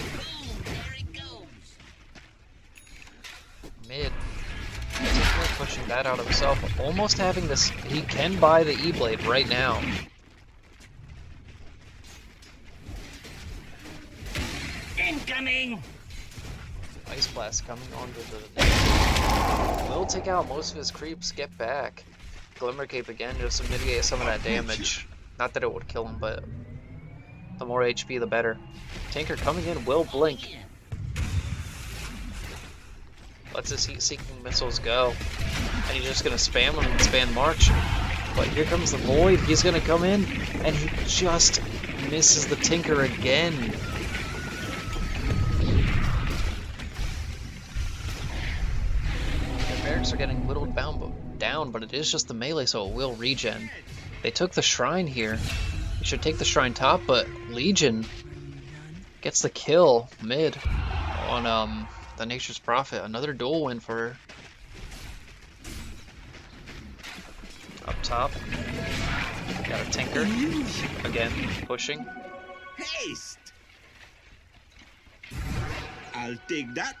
Mid, Tinker pushing that out himself. Almost having this, he can buy the E-Blade right now. Incoming! Ice Blast coming onto the... Will take out most of his creeps, get back. Glimmer Cape again just to mitigate some of that damage. Not that it would kill him, but the more HP the better. Tinker coming in, will blink. Lets his heat-seeking missiles go. And he's just gonna spam him and spam March. But here comes the Void. He's gonna come in, and he just misses the Tinker again. The barracks are getting whittled down, but it is just the melee, so it will regen. They took the Shrine here. They should take the Shrine top, but Legion gets the kill mid on the Nature's Prophet. Another duel win for her. Up top, got a Tinker, again, pushing. Haste! I'll take that.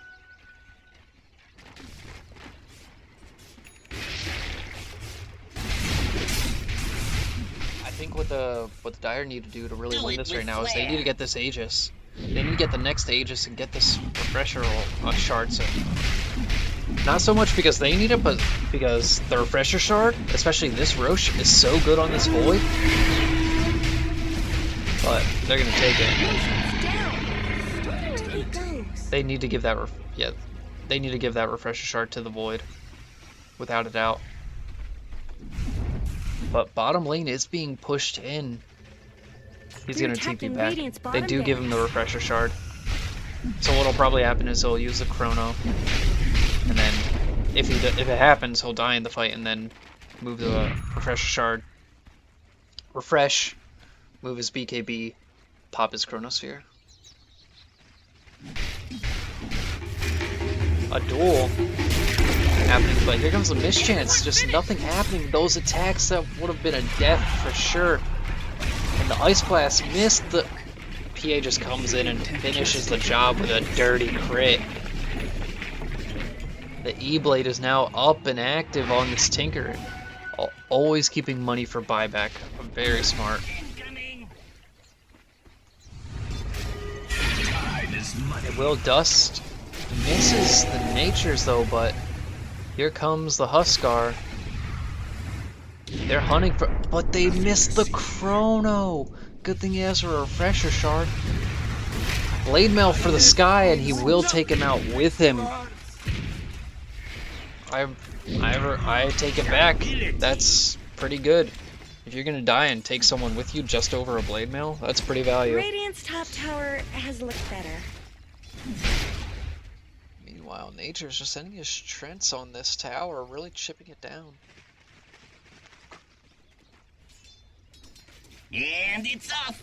I think what the Dire need to do to really win this right now is they need to get this Aegis. They need to get the next Aegis and get this refresher shard. So not so much because they need it, but because the refresher shard, especially this Roche, is so good on this Void. But they're gonna take it. They need to give that they need to give that refresher shard to the Void, without a doubt. But bottom lane is being pushed in. He's gonna TP back. They do give him the refresher shard. So what'll probably happen is he'll use the Chrono, and then if it happens, he'll die in the fight, and then move the refresher shard. Refresh, move his BKB, pop his Chronosphere. A duel happening, but here comes the mischance. Just nothing happening. Those attacks that would have been a death for sure. And the Ice Blast missed. The PA just comes in and finishes the job with a dirty crit. The E-Blade is now up and active on this Tinker. Always keeping money for buyback. Very smart. It will dust. Misses the Natures though, but here comes the Huskar. They're hunting for, but they missed the Chrono. Good thing he has a refresher shard. Blade Mail for the Sky, and he will take him out with him. I take it back. That's pretty good. If you're gonna die and take someone with you just over a Blade Mail, that's pretty valuable. Radiant's top tower has looked better. Meanwhile, Nature's just sending his Trents on this tower, really chipping it down. And it's off.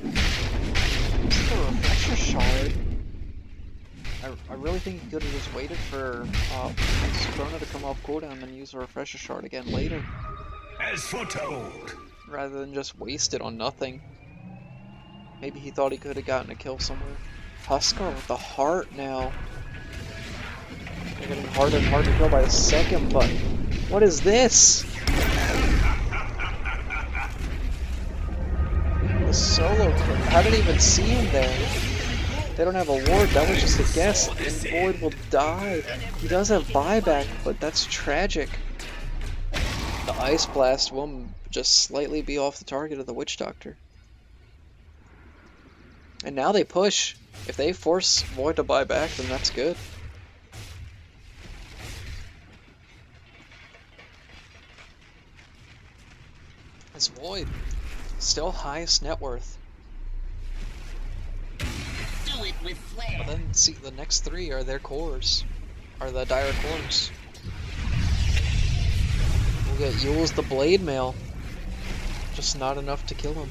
This is a refresher shard. I really think he could have just waited for Chrono to come off cooldown and then use a refresher shard again later. As foretold. Rather than just waste it on nothing. Maybe he thought he could have gotten a kill somewhere. Huskar with the heart now. They're getting harder and harder to kill by the second, but what is this? The solo kill. I didn't even see him there. They don't have a ward, that was just a guess, and Void will die. He does have buyback, but that's tragic. The Ice Blast will just slightly be off the target of the Witch Doctor. And now they push. If they force Void to buy back, then that's good. It's Void. Still highest net worth. Do it with flair. But then, see, the next three are their cores. Are the Dire cores. We'll get Yule's the Blade Mail. Just not enough to kill him.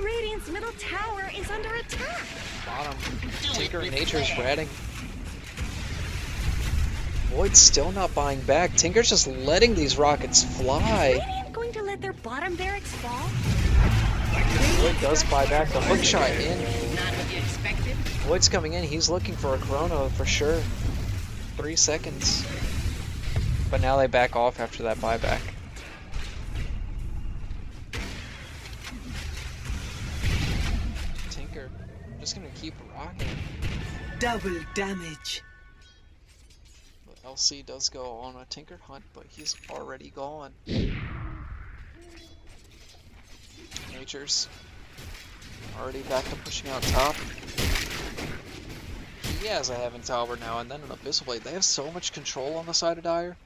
Radiant's middle tower is under attack. Bottom. Tinker and Nature's ratting. Void's still not buying back. Tinker's just letting these rockets fly. Radiant going to let their bottom barracks fall? Void does buy back the hook shot in. Not what you expected. Void's coming in. He's looking for a Chrono for sure. 3 seconds. But now they back off after that buyback. Tinker, just gonna keep rocking. Double damage. But LC does go on a Tinker hunt, but he's already gone. Nature's already back to pushing out top. He has a Heaven Tower now and then an Abyssal Blade. They have so much control on the side of Dire.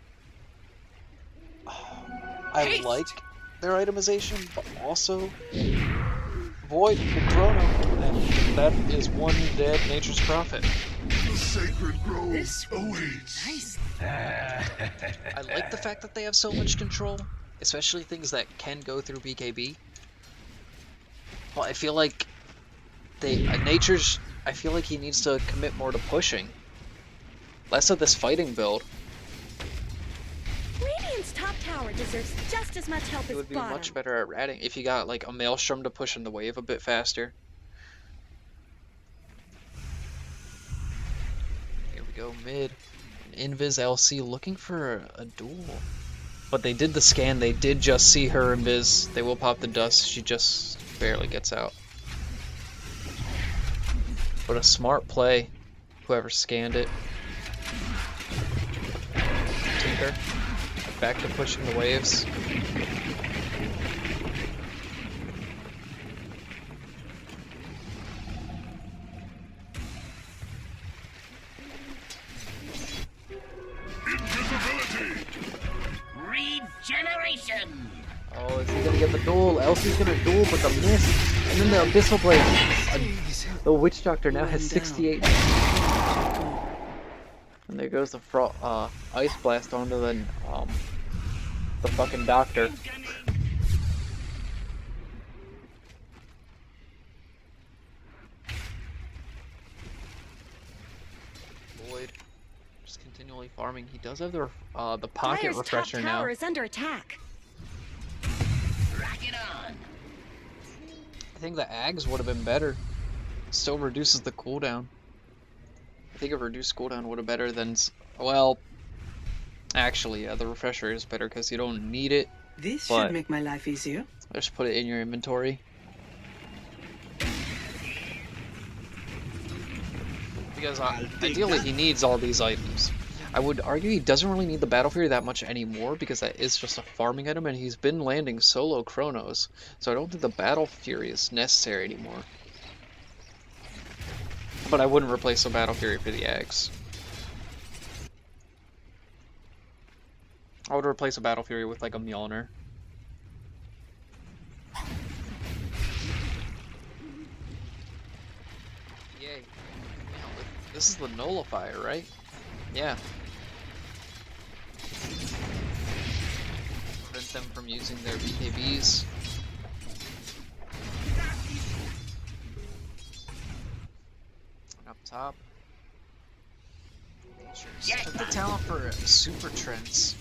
I Haste! like their itemization, but also Void and Chrono, and that is one dead Nature's Prophet. The sacred grove This will be awaits. nice. I like the fact that they have so much control, especially things that can go through BKB. But I feel like Nature's. I feel like he needs to commit more to pushing, less of this fighting build. Radiant's top tower deserves just as much help It as would be bottom. much better at ratting if you got like a Maelstrom to push in the wave a bit faster. Here we go, mid. An Invis LC looking for a duel. But they did the scan, they did just see her Invis. They will pop the dust, she just barely gets out. But a smart play, whoever scanned it. Tinker, back to pushing the waves. Invisibility. Regeneration. Oh, is he gonna get the duel? Elsie's gonna duel, but the miss. And then the Abyssal Blade. The Witch Doctor now has 68. And there goes the Ice Blast onto the fucking Doctor. Void just continually farming. He does have the pocket Dire's refresher top now. tower is under attack. Rock it on. I think the Ags would have been better. Still reduces the cooldown. I think a reduced cooldown would have better than, well, actually, yeah, the refresher is better because you don't need it. This But- should make my life easier. Just put it in your inventory. Because ideally he needs all these items. I would argue he doesn't really need the Battle Fury that much anymore because that is just a farming item and he's been landing solo Chronos. So I don't think the Battle Fury is necessary anymore. But I wouldn't replace the Battle Fury for the Ags. I would replace a Battle Fury with like a Mjolnir. Yay. This is the Nullifier, right? Yeah. Prevent them from using their BKBs. And up top. Nature's took the talent for Super Trends.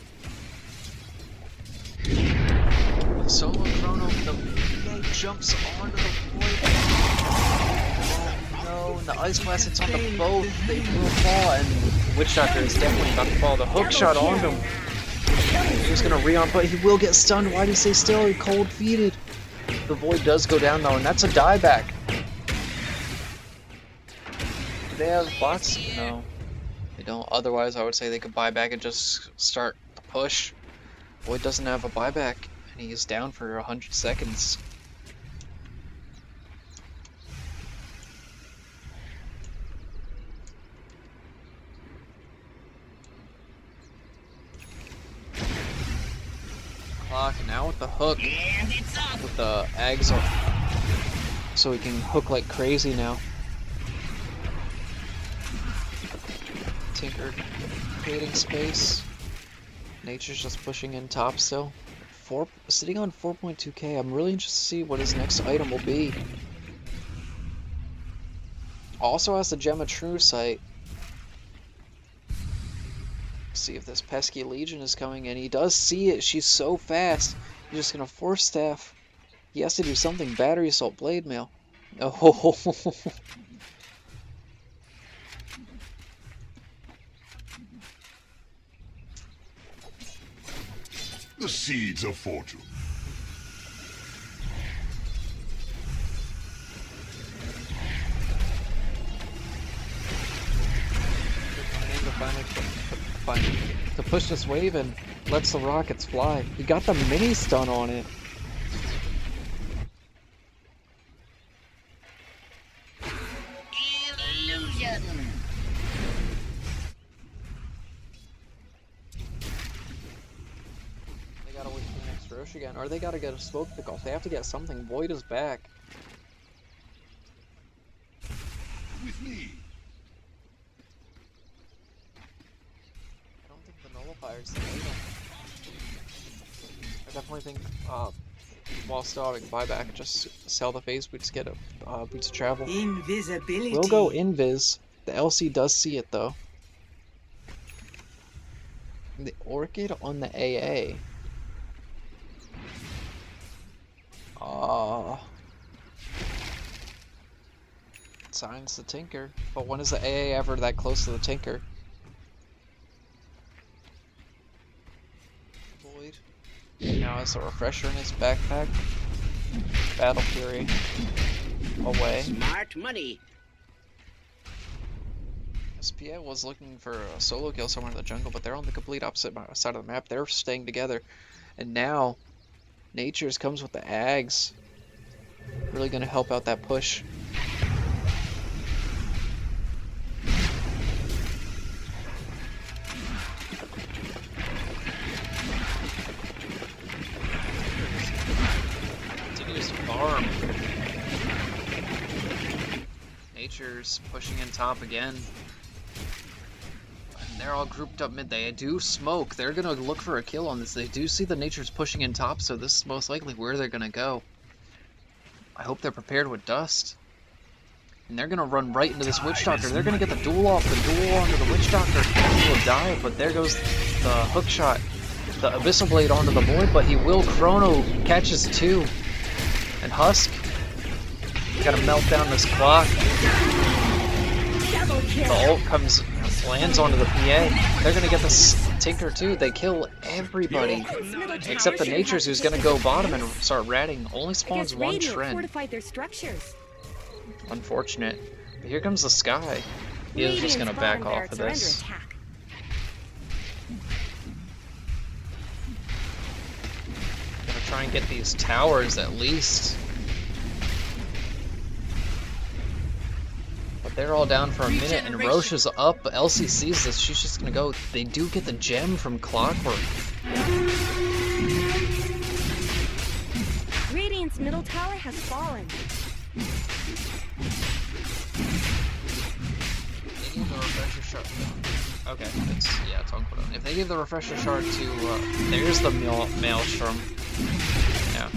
With Solo Chrono, the VA jumps onto the void. Oh no, and the Ice Blast hits onto both. They will fall, and Witch Doctor is definitely about to fall. The hook shot onto him. He was gonna re-arm, but he will get stunned. Why did he stay still? He cold-feeted. The void does go down though, and that's a dieback. Do they have bots? No. They don't. Otherwise, I would say they could buy back and just start the push. Void doesn't have a buyback, and he is down for 100 seconds. Clock, and now with the hook, And it's up. with the Ags up, so he can hook like crazy now. Tinker creating space. Nature's just pushing in top still. Sitting on 4.2k. I'm really interested to see what his next item will be. Also has the Gem of True Sight. See if this pesky Legion is coming in. He does see it. She's so fast. He's just gonna Force Staff. He has to do something. Battery Assault, Blade Mail. Oh. The seeds of fortune. To push this wave and lets the rockets fly. He got the mini stun on it. Illusion. Roche again, or they gotta get a smoke pick off. They have to get something. Void is back. With me. I don't think the nullifier's the item. I definitely think, while still having buyback, just sell the phase boots, get a boots of travel. Invisibility. We'll go invis. The LC does see it though. The Orchid on the AA. Signs the Tinker. But when is the AA ever that close to the Tinker? Void. Now has a refresher in his backpack. Battle Fury. Away. Smart money. SPA was looking for a solo kill somewhere in the jungle, but they're on the complete opposite side of the map. They're staying together. And now, Nature's comes with the Ags. Really gonna help out that push. Continues to farm. Nature's pushing in top again. And they're all grouped up mid. They do smoke. They're gonna look for a kill on this. They do see the Nature's pushing in top, so this is most likely where they're gonna go. I hope they're prepared with dust. And they're gonna run right into this Witch Doctor. They're gonna get the duel off. The duel onto the Witch Doctor. He will die, but there goes the hook shot. The Abyssal Blade onto the Void, but he will. Chrono catches two. And Husk gotta melt down this clock. Double kill. The ult lands onto the PA. They're gonna get this Tinker too. They kill everybody. Except the Nature's, who's gonna go bottom and start ratting. Only I guess spawns one Radiant Trend. fortified their structures. Unfortunate. But here comes the Sky. He is just gonna Radiant's back bottom off of barracks are under this. attack. Gonna try and get these towers at least. But they're all down for a minute, and Roche is up. But Elsie sees this. She's just gonna go. They do get the gem from Clockwork. Radiant's middle tower has fallen. They gave the refresher shard. Okay, it's on cooldown. If they give the refresher shard to, there's the Maelstrom. Yeah,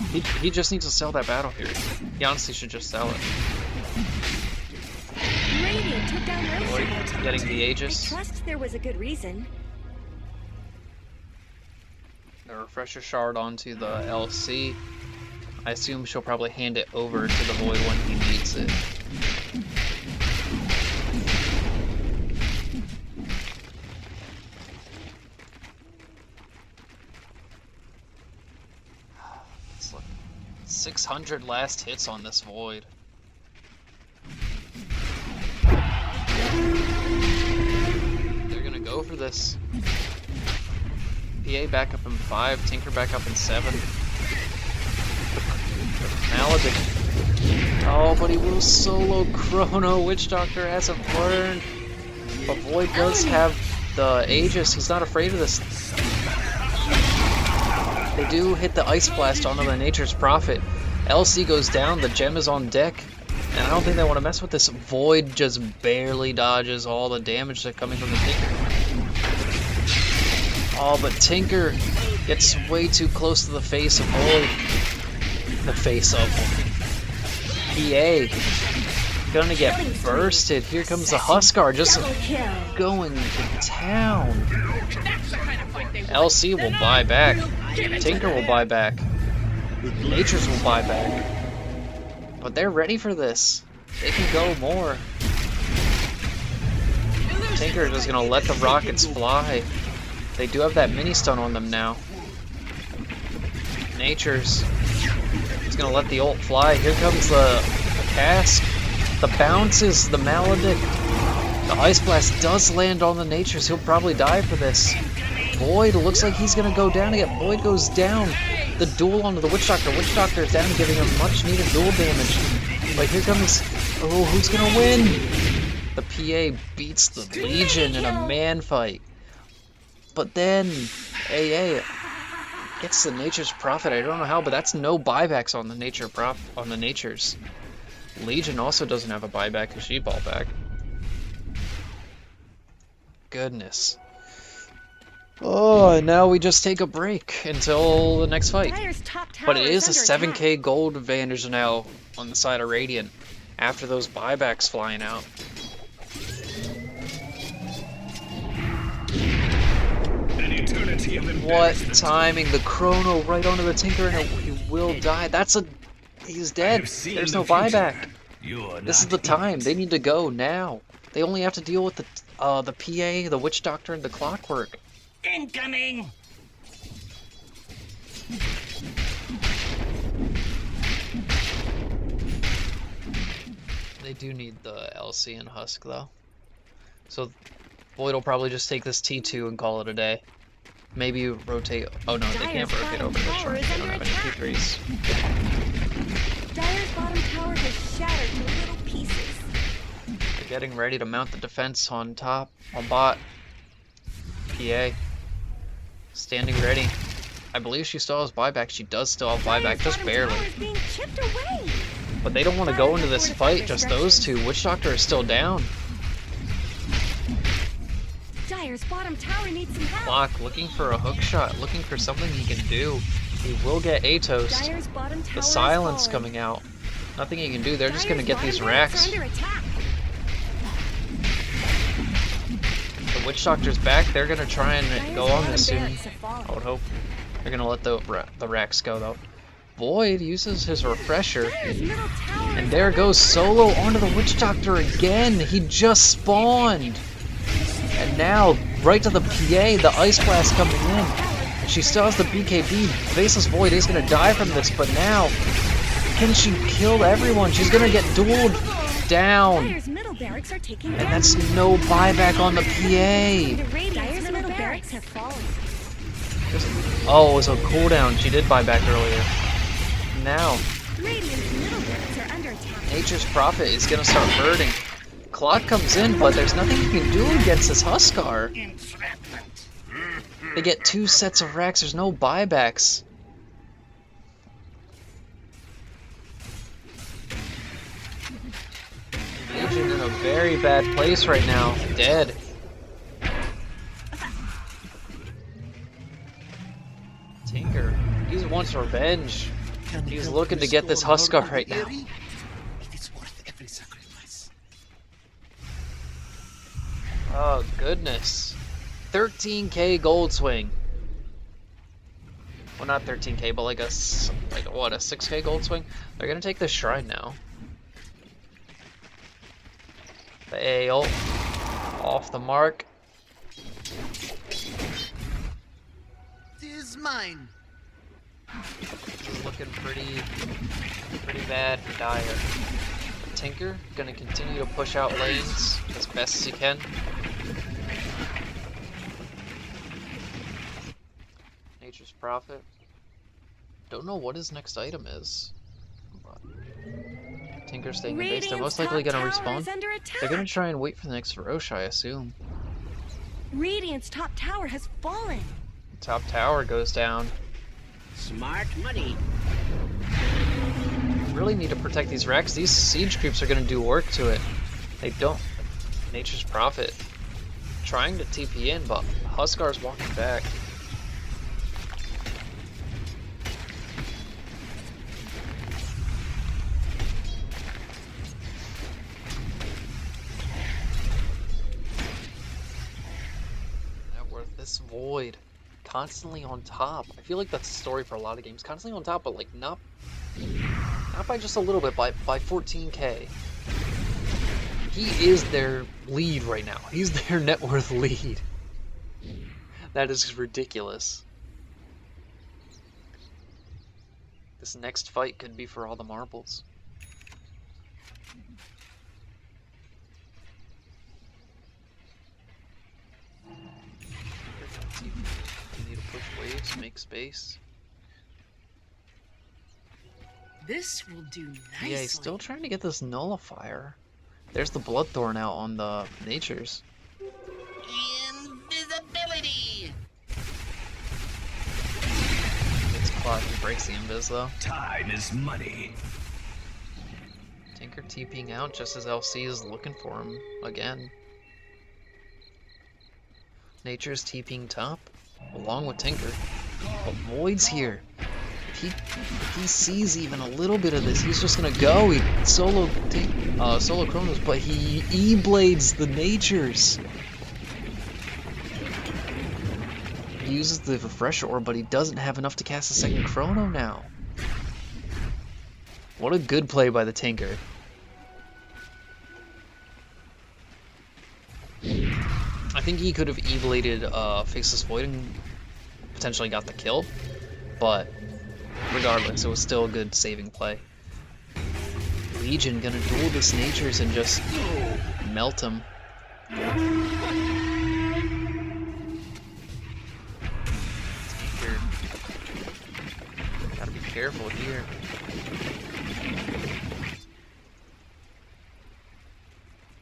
he just needs to sell that battle here. He honestly should just sell it. Radiant took down Void Roche. getting the I Aegis. trust there was a good reason. The refresher shard onto the LC. I assume she'll probably hand it over to the Void when he needs it. Let's look. 600 last hits on this Void. They're gonna go for this. PA back up in 5, Tinker back up in 7. Maledict. Oh, but he will solo Chrono. Witch Doctor hasn't learned. But Void does have the Aegis. He's not afraid of this. They do hit the Ice Blast onto the Nature's Prophet. LC goes down. The gem is on deck. And I don't think they want to mess with this. Void just barely dodges all the damage that's coming from the Tinker. Oh, but Tinker gets way too close to the face of Void. The face of PA. Gonna get bursted. Here comes the Huskar just Double kill. going to town. LC will buy back. Tinker will buy back. Nature's will buy back. But they're ready for this. They can go more. Tinker is just gonna let the rockets fly. They do have that mini stun on them now. Nature's gonna let the ult fly. Here comes the cast. The bounces, the Maledict. The Ice Blast does land on the Nature's. He'll probably die for this. Void looks like he's gonna go down again. Void goes down. The duel onto the Witch Doctor. Witch Doctor is down, giving him much needed duel damage. But here comes. Oh, who's gonna win? The PA beats the Legion in a man fight. But then AA Gets the Nature's Prophet. I don't know how, but that's no buybacks on the Nature's. Legion also doesn't have a buyback because she bought back. Goodness. Oh, and now we just take a break until the next fight. Dire's top tower But it is a under attack. 7k gold advantage now on the side of Radiant after those buybacks flying out. An eternity of What embarrassment. timing? The Chrono right onto the Tinker, and he will die. He's dead. I've seen There's the no future. buyback. You're This is not the time. it. They need to go now. They only have to deal with the PA, the Witch Doctor, and the Clockwork. Incoming! They do need the LC and Husk though. So Void will probably just take this T2 and call it a day. Maybe rotate. Oh no, they can't Dire's rotate bottom over the tower shrine. is They don't under have any attack. T3s. Dire's bottom tower has shattered to little pieces. They're getting ready to mount the defense on top, on bot. PA. Standing ready. I believe she still has buyback. She does still have buyback, Dire's just bottom barely. tower is being chipped away. But they don't want to go into this fight, just those two. Witch Doctor is still down. Dire's bottom tower needs some help. Clock looking for a hook shot, looking for something he can do. He will get Atos. Dire's bottom tower The is silence falling. coming out. Nothing he can do. They're just Dire's gonna get bottom these barracks racks. are under attack. The Witch Doctor's back. They're gonna try and Dire's go on bottom this soon. barracks have fallen. I would hope. They're gonna let the racks go though. Void uses his refresher. Dire's middle tower And is there under goes attack. Solo onto the Witch Doctor again. He just spawned. And now, right to the PA, the Ice Blast coming in. She still has the BKB. Faceless Void is going to die from this, but now, can she kill everyone? She's going to get dueled down. Dire's middle barracks are taking And damage. that's no buyback on the PA. Dire's middle barracks have fallen. Oh, it was a cooldown. She did buy back earlier. Now, Radiant's middle barracks are under attack. Nature's Prophet is going to start hurting. Clock comes in, but there's nothing he can do against this Huskar. Entrapment! They get 2 sets of racks. There's no buybacks. Legion in a very bad place right now. Dead. Tinker. He wants revenge. Can He's help looking to get this restore Huskar normal right now. Erie? It is worth every sacrifice. Oh, goodness. 13k gold swing. Well, not 13k, but like a 6k gold swing? They're gonna take this shrine now. The A ult. Off the mark. Tis mine. This is looking pretty bad for Dire. Tinker gonna continue to push out lanes as best as he can. Nature's Prophet. Don't know what his next item is. But Tinker's staying in base. They're Radiant's most likely top gonna tower respawn. is under attack. They're gonna try and wait for the next Roche, I assume. Radiant's top tower has fallen. Top tower goes down. Smart money. Really need to protect these racks. These siege creeps are gonna do work to it. They don't. Nature's Prophet trying to TP in, but Huskar's walking back. Net worth this Void constantly on top. I feel like that's the story for a lot of games. Constantly on top, but like not by just a little bit, by 14k. He is their lead right now. He's their net worth lead. That is ridiculous. This next fight could be for all the marbles. Continue to push waves, make space. This will do nicely. Yeah, he's still trying to get this nullifier. There's the Bloodthorn out on the Natures. Invisibility! spot if he breaks the invis though. Time is money. Tinker TPing out just as LC is looking for him again. Nature's TPing top, along with Tinker. But Void's here. If he sees even a little bit of this, he's just gonna go. He solo Chronos, but he E-blades the Natures. He uses the refresh orb, but he doesn't have enough to cast a second Chrono now. What a good play by the Tinker. I think he could have E-bladed Faceless Void and potentially got the kill, but regardless, it was still a good saving play. Legion gonna duel this Natures and just melt him. Gotta be careful here.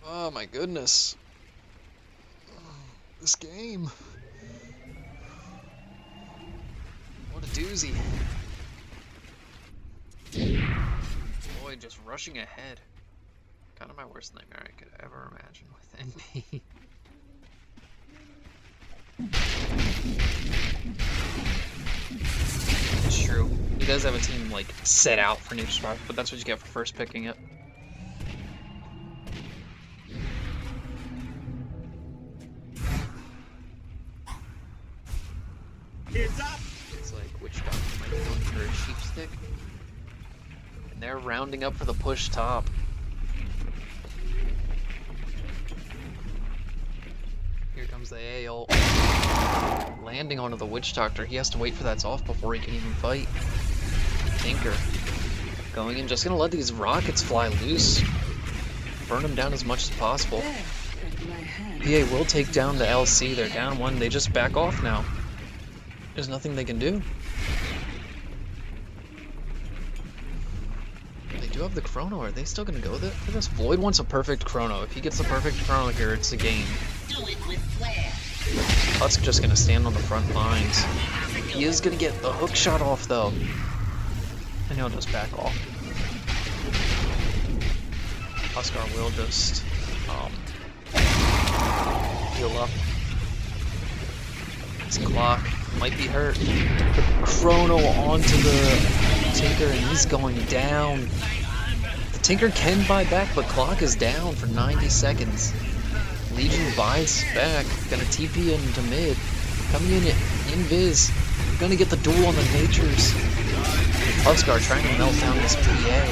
Oh my goodness. This game. What a doozy. Boy, just rushing ahead. Kind of my worst nightmare I could ever imagine with NP. It's true. He does have a team like set out for Nature Survival, but that's what you get for first picking it. Heads up! It's like which doctor might be going for a sheep stick. And they're rounding up for the push top. Here comes the AA ult. Landing onto the Witch Doctor. He has to wait for that's off before he can even fight. Tinker. Going in, just gonna let these rockets fly loose. Burn them down as much as possible. PA will take down the LC. They're down one. They just back off now. There's nothing they can do. They do have the Chrono. Are they still gonna go for this? Void wants a perfect Chrono. If he gets the perfect Chrono here, it's a game. Husk's just gonna stand on the front lines. He is gonna get the hook shot off though. And he'll just back off. Huskar will just heal up. His clock might be hurt. The Chrono onto the Tinker and he's going down. The Tinker can buy back, but clock is down for 90 seconds. Legion buys back. Gonna TP into mid. Coming in invis. Gonna get the duel on the Natures. Huskar trying to melt down this PA,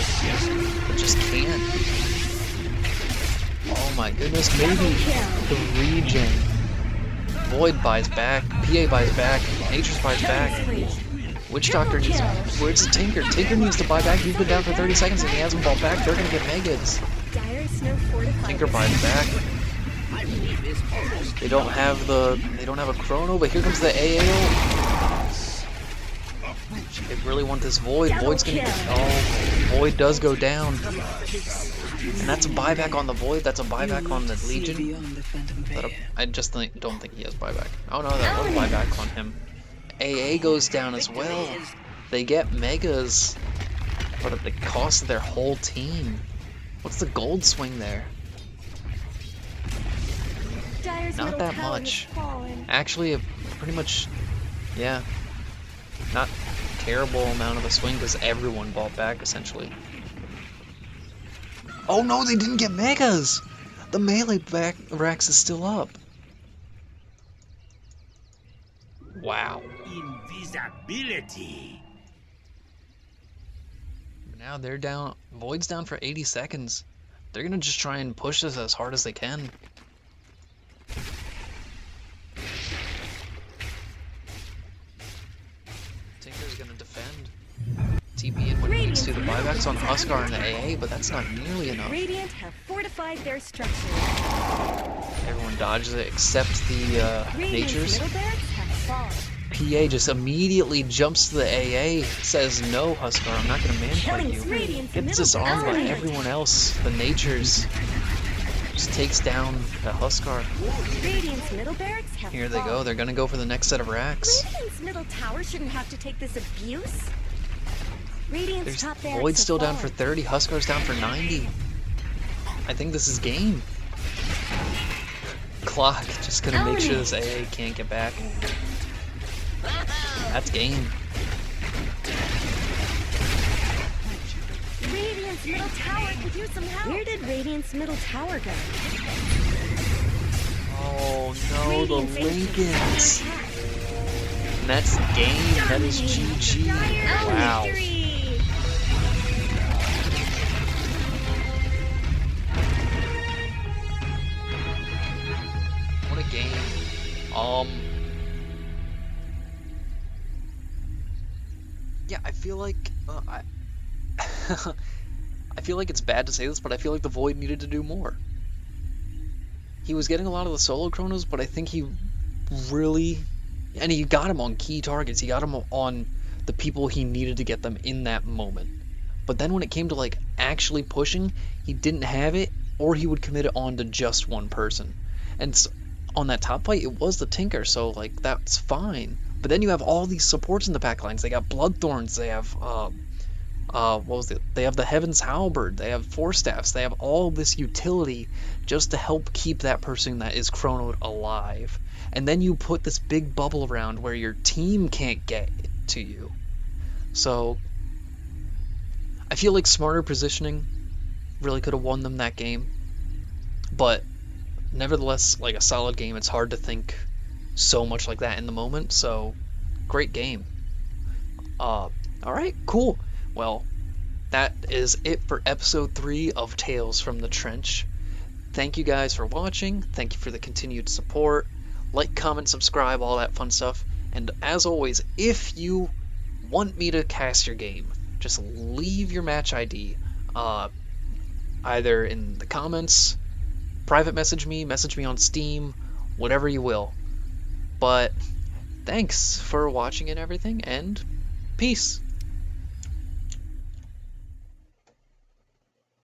but just can't. Oh my goodness, maybe the regen. Void buys back, PA buys back, Natures buys back. Witch Doctor needs. Where's the Tinker? Tinker needs to buy back. He's been down for 30 seconds and he hasn't bought back. They're gonna get megas. Tinker buys back. They don't have a Chrono, but here comes the AAO. They really want this Void. Void's gonna Void does go down. And that's a buyback on the Void, that's a buyback on the Legion. I just don't think he has buyback. Oh no, that was buyback on him. AA goes down as well. They get megas, but at the cost of their whole team. What's the gold swing there? Not that much. Actually, pretty much, yeah. Not a terrible amount of a swing because everyone bought back essentially. Oh no, they didn't get megas! The melee Rax is still up. Wow. Invisibility. Now they're down. Void's down for 80 seconds. They're gonna just try and push this as hard as they can. Tinker's gonna defend. TP in when he needs to. The buybacks on Huskar and the AA, but that's not nearly enough. Radiant have fortified their structure. Everyone dodges it except the Natures. Middle barracks have fallen. PA just immediately jumps to the AA, says no, Huskar, I'm not gonna manfight you. Gets disarmed by everyone else, the Natures. Just takes down the Huskar. Radiant's middle barracks have Here they go. fallen. They're gonna go for the next set of racks. Radiant's middle tower shouldn't have to take this abuse. Radiant's There's top barracks Void's have still down for fallen. 30. Huskar's down for 90. I think this is game. Clock just gonna make sure this AA can't get back. That's game. Radiant's middle tower could use some help. Where did Radiant's middle tower go? Oh no, the Radiant's ancient Lincolns. are under attack. And that's game. That is GG. Wow. Victory! What a game. Yeah, I feel like I feel like it's bad to say this, but I feel like the Void needed to do more. He was getting a lot of the solo chronos, but I think he really, and he got him on key targets. He got him on the people he needed to get them in that moment. But then when it came to like actually pushing, he didn't have it, or he would commit it on to just one person. And on that top fight, it was the Tinker, so like that's fine. But then you have all these supports in the back lines. They got Bloodthorns. They have what was it? They have the Heaven's Halberd. They have Force Staffs. They have all this utility just to help keep that person that is chronoed alive. And then you put this big bubble around where your team can't get to you. So I feel like smarter positioning really could have won them that game. But nevertheless, like a solid game. It's hard to think so much like that in the moment. So great game. Alright, cool. Well, that is it for episode 3 of Tales from the Trench. Thank you guys for watching. Thank you for the continued support. Like, comment, subscribe, all that fun stuff. And as always, if you want me to cast your game, just leave your match ID either in the comments, private message me on Steam, whatever you will. But thanks for watching and everything, and peace.